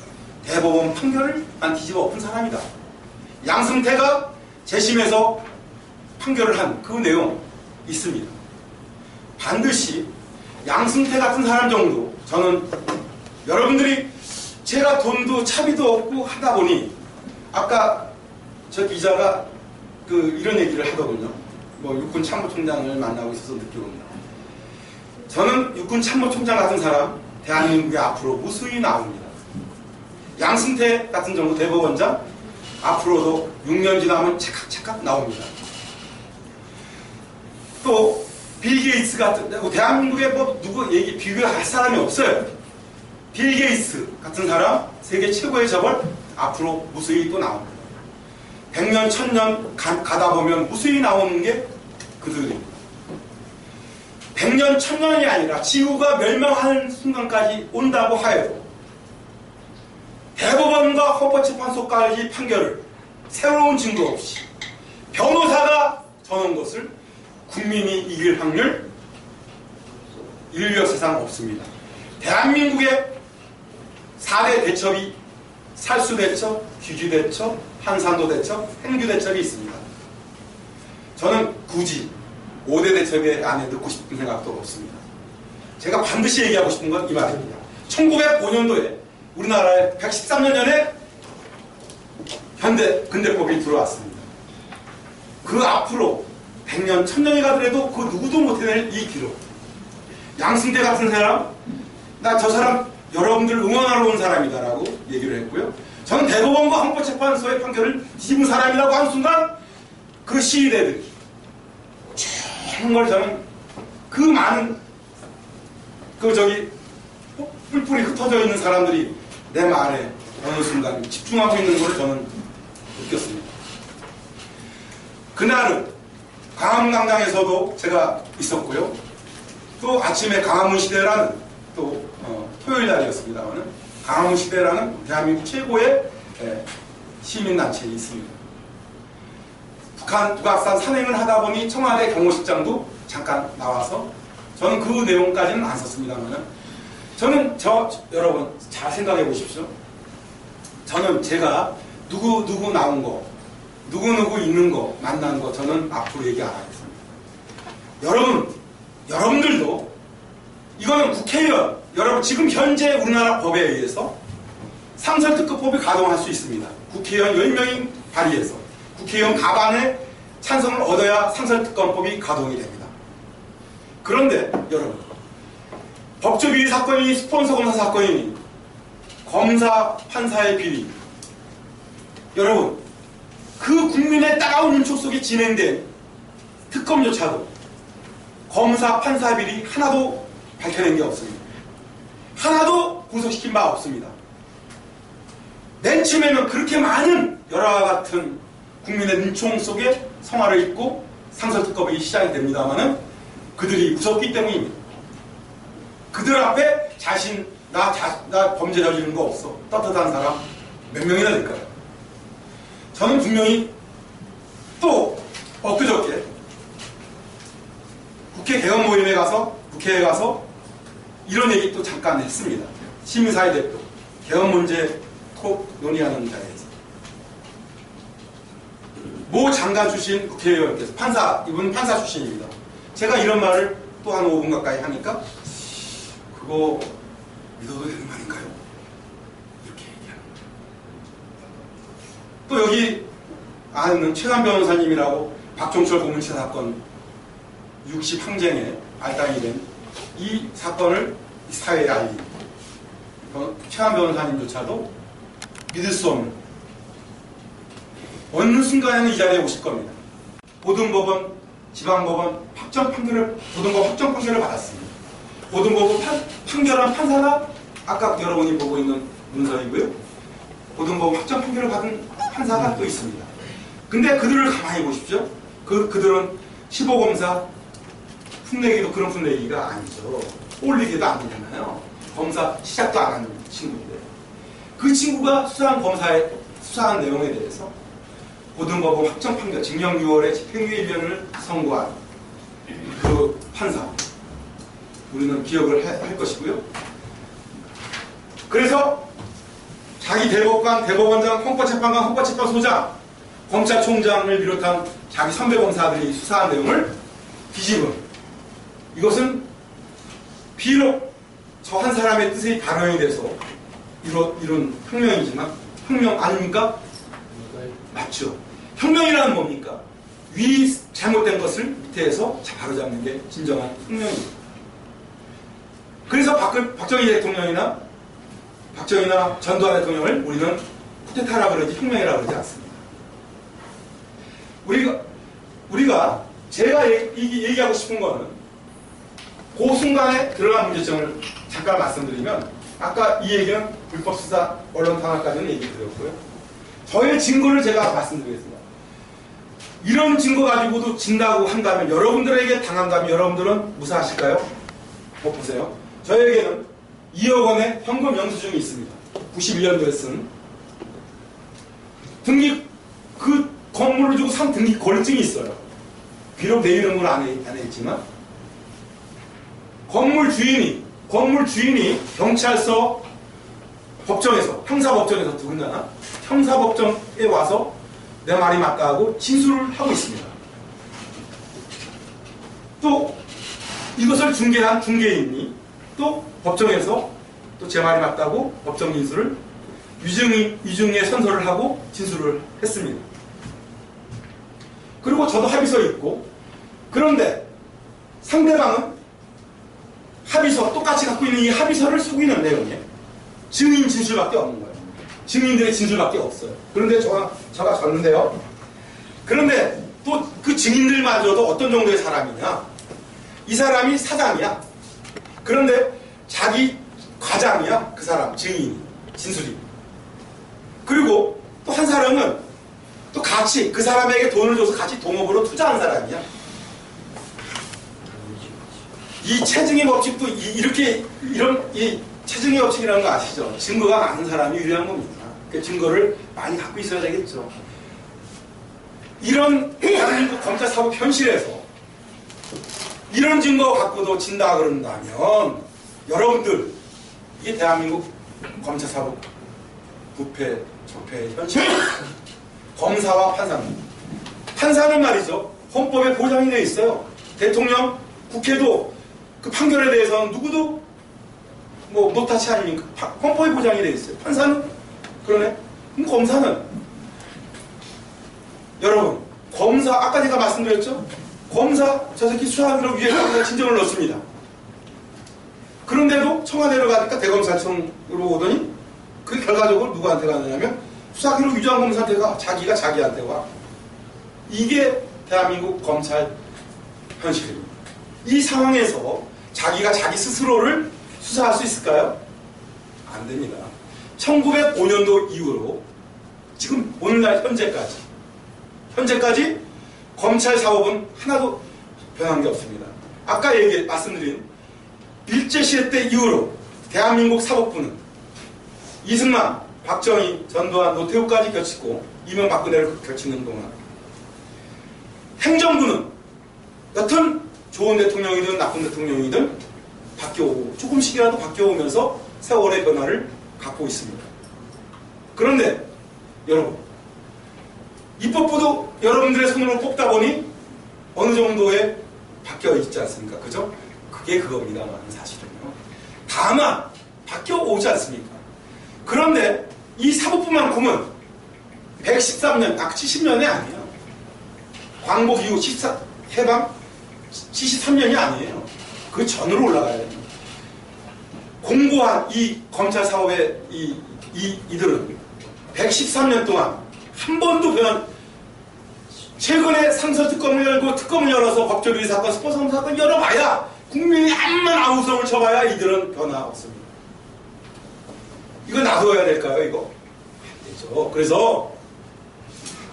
대법원 판결을 난 뒤집어 엎은 사람이다. 양승태가 재심에서 판결을 한 그 내용 있습니다. 반드시 양승태 같은 사람 정도, 저는 여러분들이 제가 돈도 차비도 없고 하다 보니 아까 저 기자가 이런 얘기를 하더군요. 뭐 육군 참모총장을 만나고 있어서 느껴봅니다. 저는 육군 참모총장 같은 사람 대한민국에 앞으로 무수히 나옵니다. 양승태 같은 정도 대법원장 앞으로도 6년 지나면 착각 나옵니다. 또 빌 게이츠 같은, 대한민국에 뭐 누구 비교할 사람이 없어요. 빌 게이츠 같은 사람 세계 최고의 재벌 앞으로 무수히 또 나옵니다. 100년 1000년 가다 보면 무수히 나오는 게 그들입니다. 100년 1000년이 아니라 지구가 멸망하는 순간까지 온다고 하여도 대법원과 헌법재판소까지 판결을 새로운 증거 없이 변호사가 전한 것을 국민이 이길 확률 인류 역사상 없습니다. 대한민국의 4대 대첩이 살수대첩, 규주대첩, 한산도대첩, 행주대첩이 있습니다. 저는 굳이 5대 대첩에 안에 넣고 싶은 생각도 없습니다. 제가 반드시 얘기하고 싶은 건 이 말입니다. 1905년도에 우리나라에 113년 전에 근대법이 들어왔습니다. 그 앞으로 100년, 1000년이 가더라도 그 누구도 못 해낼 이 기록. 양승태 같은 사람, 나 저 사람 여러분들 응원하러 온 사람이다라고 얘기를 했고요. 저는 대법원과 헌법재판소의 판결을 뒤집은 사람이라고 한 순간 그 시위대들이 정말 저는 그 많은 뿔뿔이 흩어져 있는 사람들이 내 말에 어느 순간 집중하고 있는 걸 저는 느꼈습니다. 그날은 광화문광장에서도 제가 있었고요. 또 아침에 강화문시대라는 또 토요일 날이었습니다만 강화문시대라는 대한민국 최고의 시민단체에 있습니다. 북한산 산행을 하다 보니 청와대 경호실장도 잠깐 나와서 저는 그 내용까지는 안 썼습니다만 저는 여러분 잘 생각해 보십시오. 저는 제가 누구 나온 거 누구 있는 거 만난 거 저는 앞으로 얘기 안 하겠습니다. 여러분들도 이거는 국회의원 여러분 지금 현재 우리나라 법에 의해서 상설특검법이 가동할 수 있습니다. 국회의원 10명이 발의해서 국회의원 가반의 찬성을 얻어야 상설특검법이 가동이 됩니다. 그런데 여러분 법조비리 사건이니 스폰서 검사 사건이니 검사 판사의 비리 여러분 그 국민의 따가운 눈촉 속에 진행된 특검조차도 검사 판사 비리 하나도 밝혀낸 게 없습니다. 하나도 구속시킨 바 없습니다. 맨 처음에는 그렇게 많은 열화와 같은 국민의 눈총 속에 성화를 입고 상설특검이 시작이 됩니다만은 그들이 무섭기 때문입니다. 그들 앞에 나 범죄 저지른 거 없어. 떳떳한 사람 몇 명이나 될까요? 저는 분명히 또 엊그저께 국회 개헌 모임에 가서 국회에 가서 이런 얘기 또 잠깐 했습니다. 시민사회 대표 개헌 문제 톡 논의하는 자리에서 모 장관 출신 국회의원께서 이분 판사 출신입니다. 제가 이런 말을 또 한 5분 가까이 하니까 그거 믿어도 되는 말인가요? 이렇게 얘기합니다. 또 여기 아는 최강 변호사님이라고 박종철 고문치 사건 60 항쟁에 발단이 된 이 사건을 사회에 알린 최강 변호사님조차도 믿을 수 없는 어느 순간에는 이 자리에 오실 겁니다. 고등법원, 지방법원 고등법 확정 판결을 받았습니다. 고등법원 판결한 판사가 아까 여러분이 보고 있는 문서이고요. 고등법원 확정 판결을 받은 판사가 또 있습니다. 근데 그들을 가만히 보십시오. 그들은 15검사 풋내기도 그런 풋내기가 아니죠. 올리기도 안 되잖아요. 검사 시작도 안 하는 친구인데 그 친구가 수사한 내용에 대해서 고등법원 확정 판결 징역 6월에 집행유예 1년을 선고한 그 판사 우리는 기억을 할 것이고요. 그래서 자기 대법관, 대법원장, 헌법재판관, 헌법재판소장, 검찰총장을 비롯한 자기 선배 검사들이 수사한 내용을 뒤집은, 이것은 비록 저 한 사람의 뜻이 반영이 돼서 이런 혁명이지만 혁명 아닙니까? 맞죠. 혁명이라는 뭡니까? 위 잘못된 것을 밑에서 바로잡는 게 진정한 혁명입니다. 그래서 박정희 대통령이나 전두환 대통령을 우리는 쿠데타라 그러지 혁명이라 그러지 않습니다. 우리가 제가 얘기하고 싶은 거는 그 순간에 드러난 문제점을 잠깐 말씀드리면, 아까 이 얘기는 불법수사 언론 탄압까지는 얘기 드렸고요. 저의 증거를 제가 말씀드리겠습니다. 이런 증거 가지고도 진다고 한다면, 여러분들에게 당한다면 여러분들은 무사하실까요? 뭐 보세요. 저에게는 2억 원의 현금 영수증이 있습니다. 91년도에 쓴 등기, 그 건물을 주고 산 등기 권리증이 있어요. 비록 내 이름으로 안 했지만, 건물 주인이 경찰서, 법정에서, 형사법정에서 더군다나 형사법정에 와서 내 말이 맞다 하고 진술을 하고 있습니다. 또 이것을 중개한 중개인이 또 법정에서 또 제 말이 맞다고 법정 진술을 유증의 선서를 하고 진술을 했습니다. 그리고 저도 합의서 있고, 그런데 상대방은 합의서, 똑같이 갖고 있는 이 합의서를 속이는 내용에 증인 진술밖에 없는 거예요. 증인들의 진술밖에 없어요. 그런데 저가 졌는데요. 그런데 또 그 증인들마저도 어떤 정도의 사람이냐. 이 사람이 사장이야. 그런데 자기 과장이야. 그 사람, 증인이, 진술이. 그리고 또 한 사람은 또 같이 그 사람에게 돈을 줘서 같이 동업으로 투자한 사람이야. 이 체증의 법칙도 이 체증의 법칙이라는 거 아시죠? 증거가 많은 사람이 유리한 겁니다. 그 증거를 많이 갖고 있어야 되겠죠. 이런 대한민국 검찰사법 현실에서 이런 증거 갖고도 진다 그런다면, 여러분들, 이게 대한민국 검찰사법 부패, 적폐의 현실. 검사와 판사입니다. 판사는 말이죠, 헌법에 보장이 되어 있어요. 대통령, 국회도 그 판결에 대해서는 누구도 뭐 못하지 아닙니까? 헌법에 보장이 되어 있어요. 판사는 그러네. 그럼 검사는, 여러분, 검사, 아까 제가 말씀드렸죠? 검사, 저 새끼 수사하기로 위에 진정을 넣습니다. 그런데도 청와대로 가니까 대검찰청으로 오더니 그 결과적으로 누구한테 가느냐면 수사기록 위조한 검사한테 가. 자기가 자기한테 와. 이게 대한민국 검찰 현실입니다. 이 상황에서 자기가 자기 스스로를 수사할 수 있을까요? 안 됩니다. 1905년도 이후로 지금 오늘날 현재까지 검찰 사업은 하나도 변한 게 없습니다. 아까 말씀드린 일제시대 때 이후로 대한민국 사법부는 이승만, 박정희, 전두환, 노태우까지 겹치고 이명박근혜를 겹치는 동안 행정부는 여튼 좋은 대통령이든 나쁜 대통령이든 바뀌어오고 조금씩이라도 바뀌어오면서 세월의 변화를 갖고 있습니다. 그런데 여러분, 입법부도 여러분들의 손으로 뽑다 보니 어느 정도의 바뀌어 있지 않습니까? 그죠? 그게 그겁니다만 사실은요. 다만 바뀌어오지 않습니까? 그런데 이 사법부만큼은 113년, 딱 70년이 아니에요. 광복 이후 해방 73년이 아니에요. 그 전으로 올라가야 돼요. 공고한 이 검찰 사업의 이들은 113년 동안 한 번도 최근에 상설특검을 열고 특검을 열어서 법조리 사건, 스포츠검 사건 열어봐야, 국민이 암만 아우성을 쳐봐야 이들은 변화 없습니다. 이거 놔둬야 될까요, 이거? 안 되죠. 그래서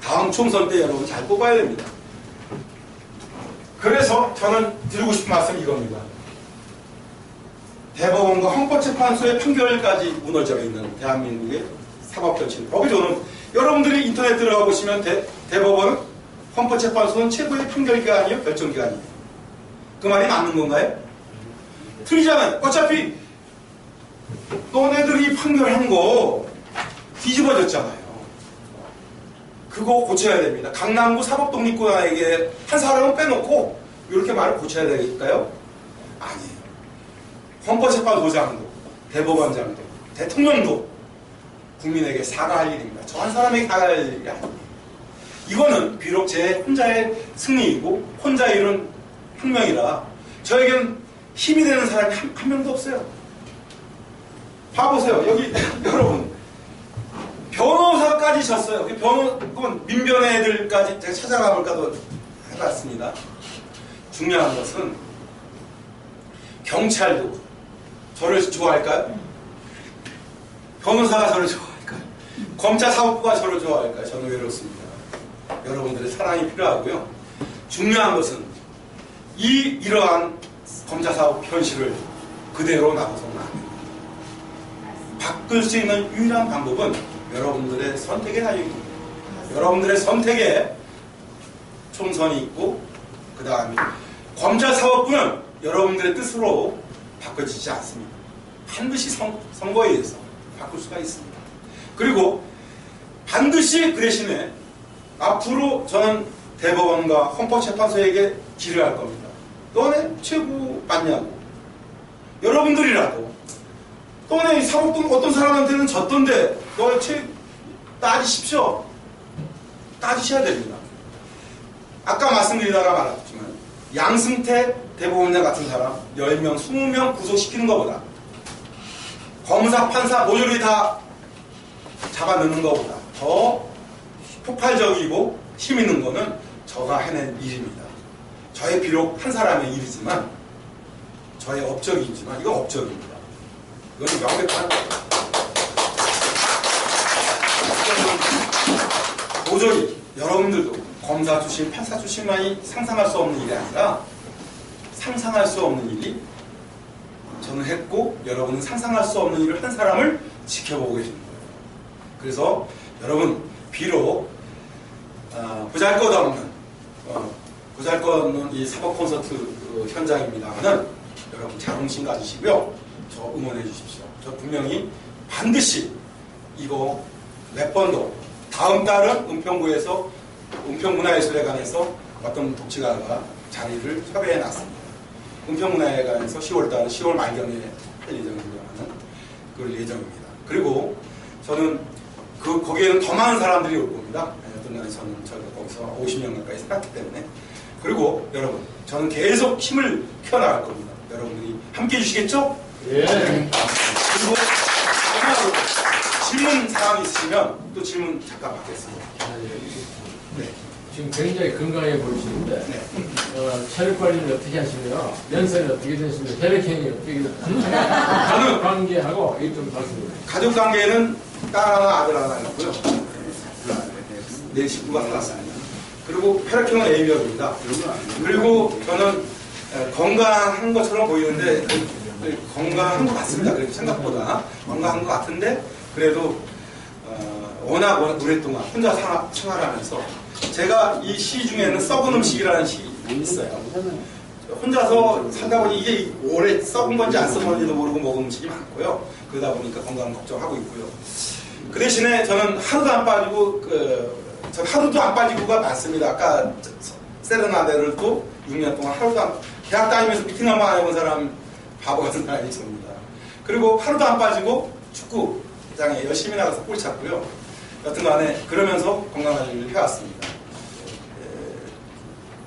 다음 총선 때 여러분 잘 뽑아야 됩니다. 그래서 저는 드리고 싶은 말씀이 이겁니다. 대법원과 헌법재판소의 판결까지 무너져 있는 대한민국의 사법정신. 법의조는 여러분들이 인터넷 들어가 보시면 대법원은, 헌법재판소는 최고의 판결기관이요, 결정기관이에요. 그 말이 맞는 건가요? 틀리잖아요. 어차피 너네들이 판결한 거 뒤집어졌잖아요. 그거 고쳐야 됩니다. 강남구 사법독립구단에게 한 사람은 빼놓고 이렇게 말을 고쳐야 될까요? 아니에요. 헌법재판소장도, 대법원장도, 대통령도 국민에게 사과할 일입니다. 저 한 사람에게 사과할 일이 아닙니다. 이거는 비록 제 혼자의 승리이고 혼자 이룬 혁명이라 저에겐 힘이 되는 사람이 한 명도 없어요. 봐보세요. 여기 여러분 변호사까지 졌어요. 그건 민변의 애들까지 제가 찾아가볼까도 해봤습니다. 중요한 것은 경찰도 저를 좋아할까요? 변호사가 저를 좋아할까요? 검찰사법부가 저를 좋아할까요? 저는 외롭습니다. 여러분들의 사랑이 필요하고요. 중요한 것은 이러한 검찰사법 현실을 그대로 놔둬서는 안 됩니다. 바꿀 수 있는 유일한 방법은 여러분들의 선택의 자유입니다. 여러분들의 선택에 총선이 있고 그 다음에 검찰사법부는 여러분들의 뜻으로 바꿔지지 않습니다. 반드시 선거에 의해서 바꿀 수가 있습니다. 그리고 반드시 그 대신에 앞으로 저는 대법원과 헌법재판소에게 질의할 겁니다. 너네 최고 맞냐고. 여러분들이라도 너네 사법동 어떤 사람한테는 졌던데 너네 따지십시오. 따지셔야 됩니다. 아까 말씀드리다가 말했지만 양승태 대법원장 같은 사람 10명, 20명 구속시키는 것보다 검사, 판사 모조리 다 잡아넣는 것보다 더 폭발적이고 힘 있는 거는 저가 해낸 일입니다. 저의 비록 한 사람의 일이지만 저의 업적이지만 이건 업적입니다. 이건 명백한 도저히 여러분들도 검사 출신, 판사 출신만이 상상할 수 없는 일이 아니라 상상할 수 없는 일이 저는 했고 여러분은 상상할 수 없는 일을 한 사람을 지켜보고 계시는 거예요. 그래서 여러분 비록 보잘것없는 이 사법 콘서트 현장입니다만은 여러분 자긍심 가지시고요. 저 응원해 주십시오. 저 분명히 반드시 이거 몇 번도 다음 달은 은평구에서 은평문화예술회관에서 어떤 독지가가 자리를 협의해 놨습니다. 은평문화회관에서 10월달 10월 말경에 할 예정이라는 그럴 예정입니다. 그리고 저는 거기에는 더 많은 사람들이 올 겁니다. 어떤 날에 저는 거기서 50년 가까이 살았기 때문에. 그리고 여러분 저는 계속 힘을 키워나갈 겁니다. 여러분들이 함께 해주시겠죠? 예. 그리고 질문 사항 있으시면 또 질문 잠깐 받겠습니다. 네. 지금 굉장히 건강해 보이시는데 네. 체력 관리를 어떻게 하시나요? 연세는 어떻게 되시나요? 혈액형이 어떻게 되시나요? 저는 관계하고 이거 좀 말씀해 주세요. 가족 관계는 딸 하나 아들 하나 있고요. 내 식구가 살았습니다. 그리고 혈액형은 A형입니다. 그리고 저는 건강한 것처럼 보이는데 건강한 것 같습니다. 그래도 생각보다 건강한 것 같은데 그래도 워낙 오랫동안 혼자 생활하면서 제가 이 시 중에는 썩은 음식이라는 시 있어요. 혼자서 살다 보니 이게 오래 썩은 건지 안 썩은 건지도 모르고 먹은 음식이 많고요. 그러다 보니까 건강 걱정하고 있고요. 그 대신에 저는 하루도 안 빠지고 저 하루도 안 빠지고가 많습니다. 아까 세레나데를 또 6년 동안 하루도 안 대학 다니면서 미팅 한 번 안 해본 사람 바보 같은 사람이 있습니다. 그리고 하루도 안 빠지고 축구장에 열심히 나가서 골 찼고요. 여튼간에 그러면서 건강한 일을 해왔습니다.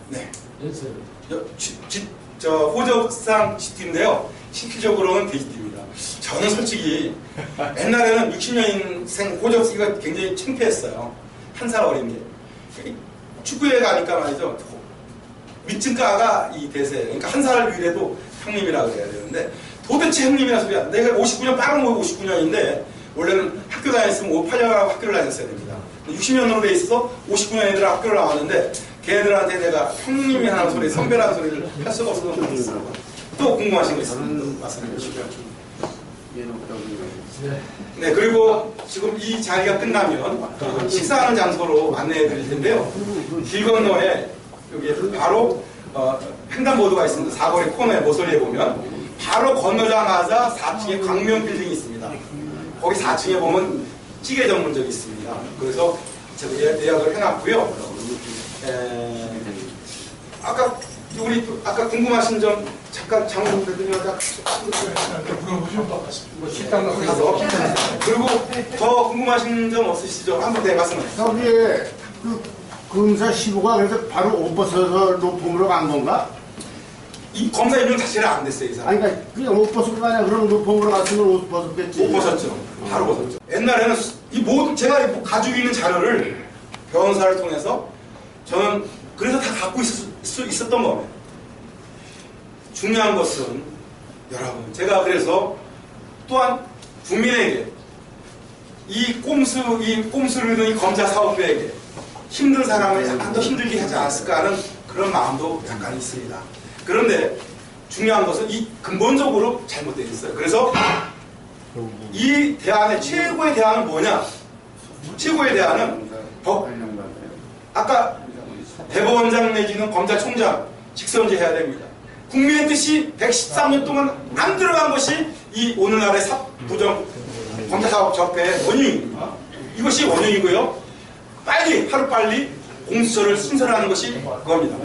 네. 호적상 GT인데요. 실질적으로는 돼지띠입니다. 저는 솔직히 옛날에는 60년생 호적 쓰기가 굉장히 창피했어요. 한 살 어린 게. 축구에 가니까 말이죠. 밑증가가 이 대세. 그러니까 한 살 위래도 형님이라 그래야 되는데 도대체 형님이라 소리야. 내가 59년 빠른 거 59년인데 원래는 학교 다녔으면 58년하고 학교를 다녔어야 됩니다. 60년으로 돼 있어서 59년 애들 학교를 나왔는데 걔네들한테 내가 형님이라는 소리, 선배라는 소리를 할 수가 없어서 또 궁금하신 거 있으면 말씀해 주시고요. 네, 그리고 지금 이 자리가 끝나면 식사하는 장소로 안내해 드릴 텐데요. 길 건너에 여기 바로 횡단보도가 있습니다. 사거리 코너에 모서리에 보면 바로 건너자마자 4층에 광명 빌딩이 있습니다. 거기 4층에 보면 찌개 전문점이 있습니다. 그래서 제가 예약을 해놨고요. 아까 궁금하신 점 잠깐 장문 대표님한테 뭐 식당 가서 그리고 더 궁금하신 점 없으시죠? 한번 내 말씀하세요. 저기에 그 검사 15가 그래서 바로 옷 벗어서 높음으로 간 건가? 이 검사 임용 자체를 안 됐어요, 이 사람. 아니 그러니까 그냥 옷 벗고 가냐 그럼 높음으로 갔으면 옷 벗었겠지. 못 벗었죠. 바로 벗었죠. 옛날에는 이 모든 제가 가지고 있는 자료를 변호사를 통해서 저는 그래서 다 갖고 있었던 겁니다. 중요한 것은 여러분 제가 그래서 또한 국민에게 이 꼼수를 든 이 검사 사업부에게 힘든 사람을 약간 더 힘들게 하지 않았을까 하는 그런 마음도 약간 있습니다. 그런데 중요한 것은 이 근본적으로 잘못되어 있어요. 그래서 이 대안의 최고의 대안은 뭐냐? 최고의 대안은 아까 대법원장 내지는 검찰총장 직선제해야 됩니다. 국민의 뜻이 113년 동안 안 들어간 것이 이 오늘날의 검찰사법협회의 원인입니다. 이것이 원인이고요. 하루빨리 공수처를 신설하는 것이 그겁니다.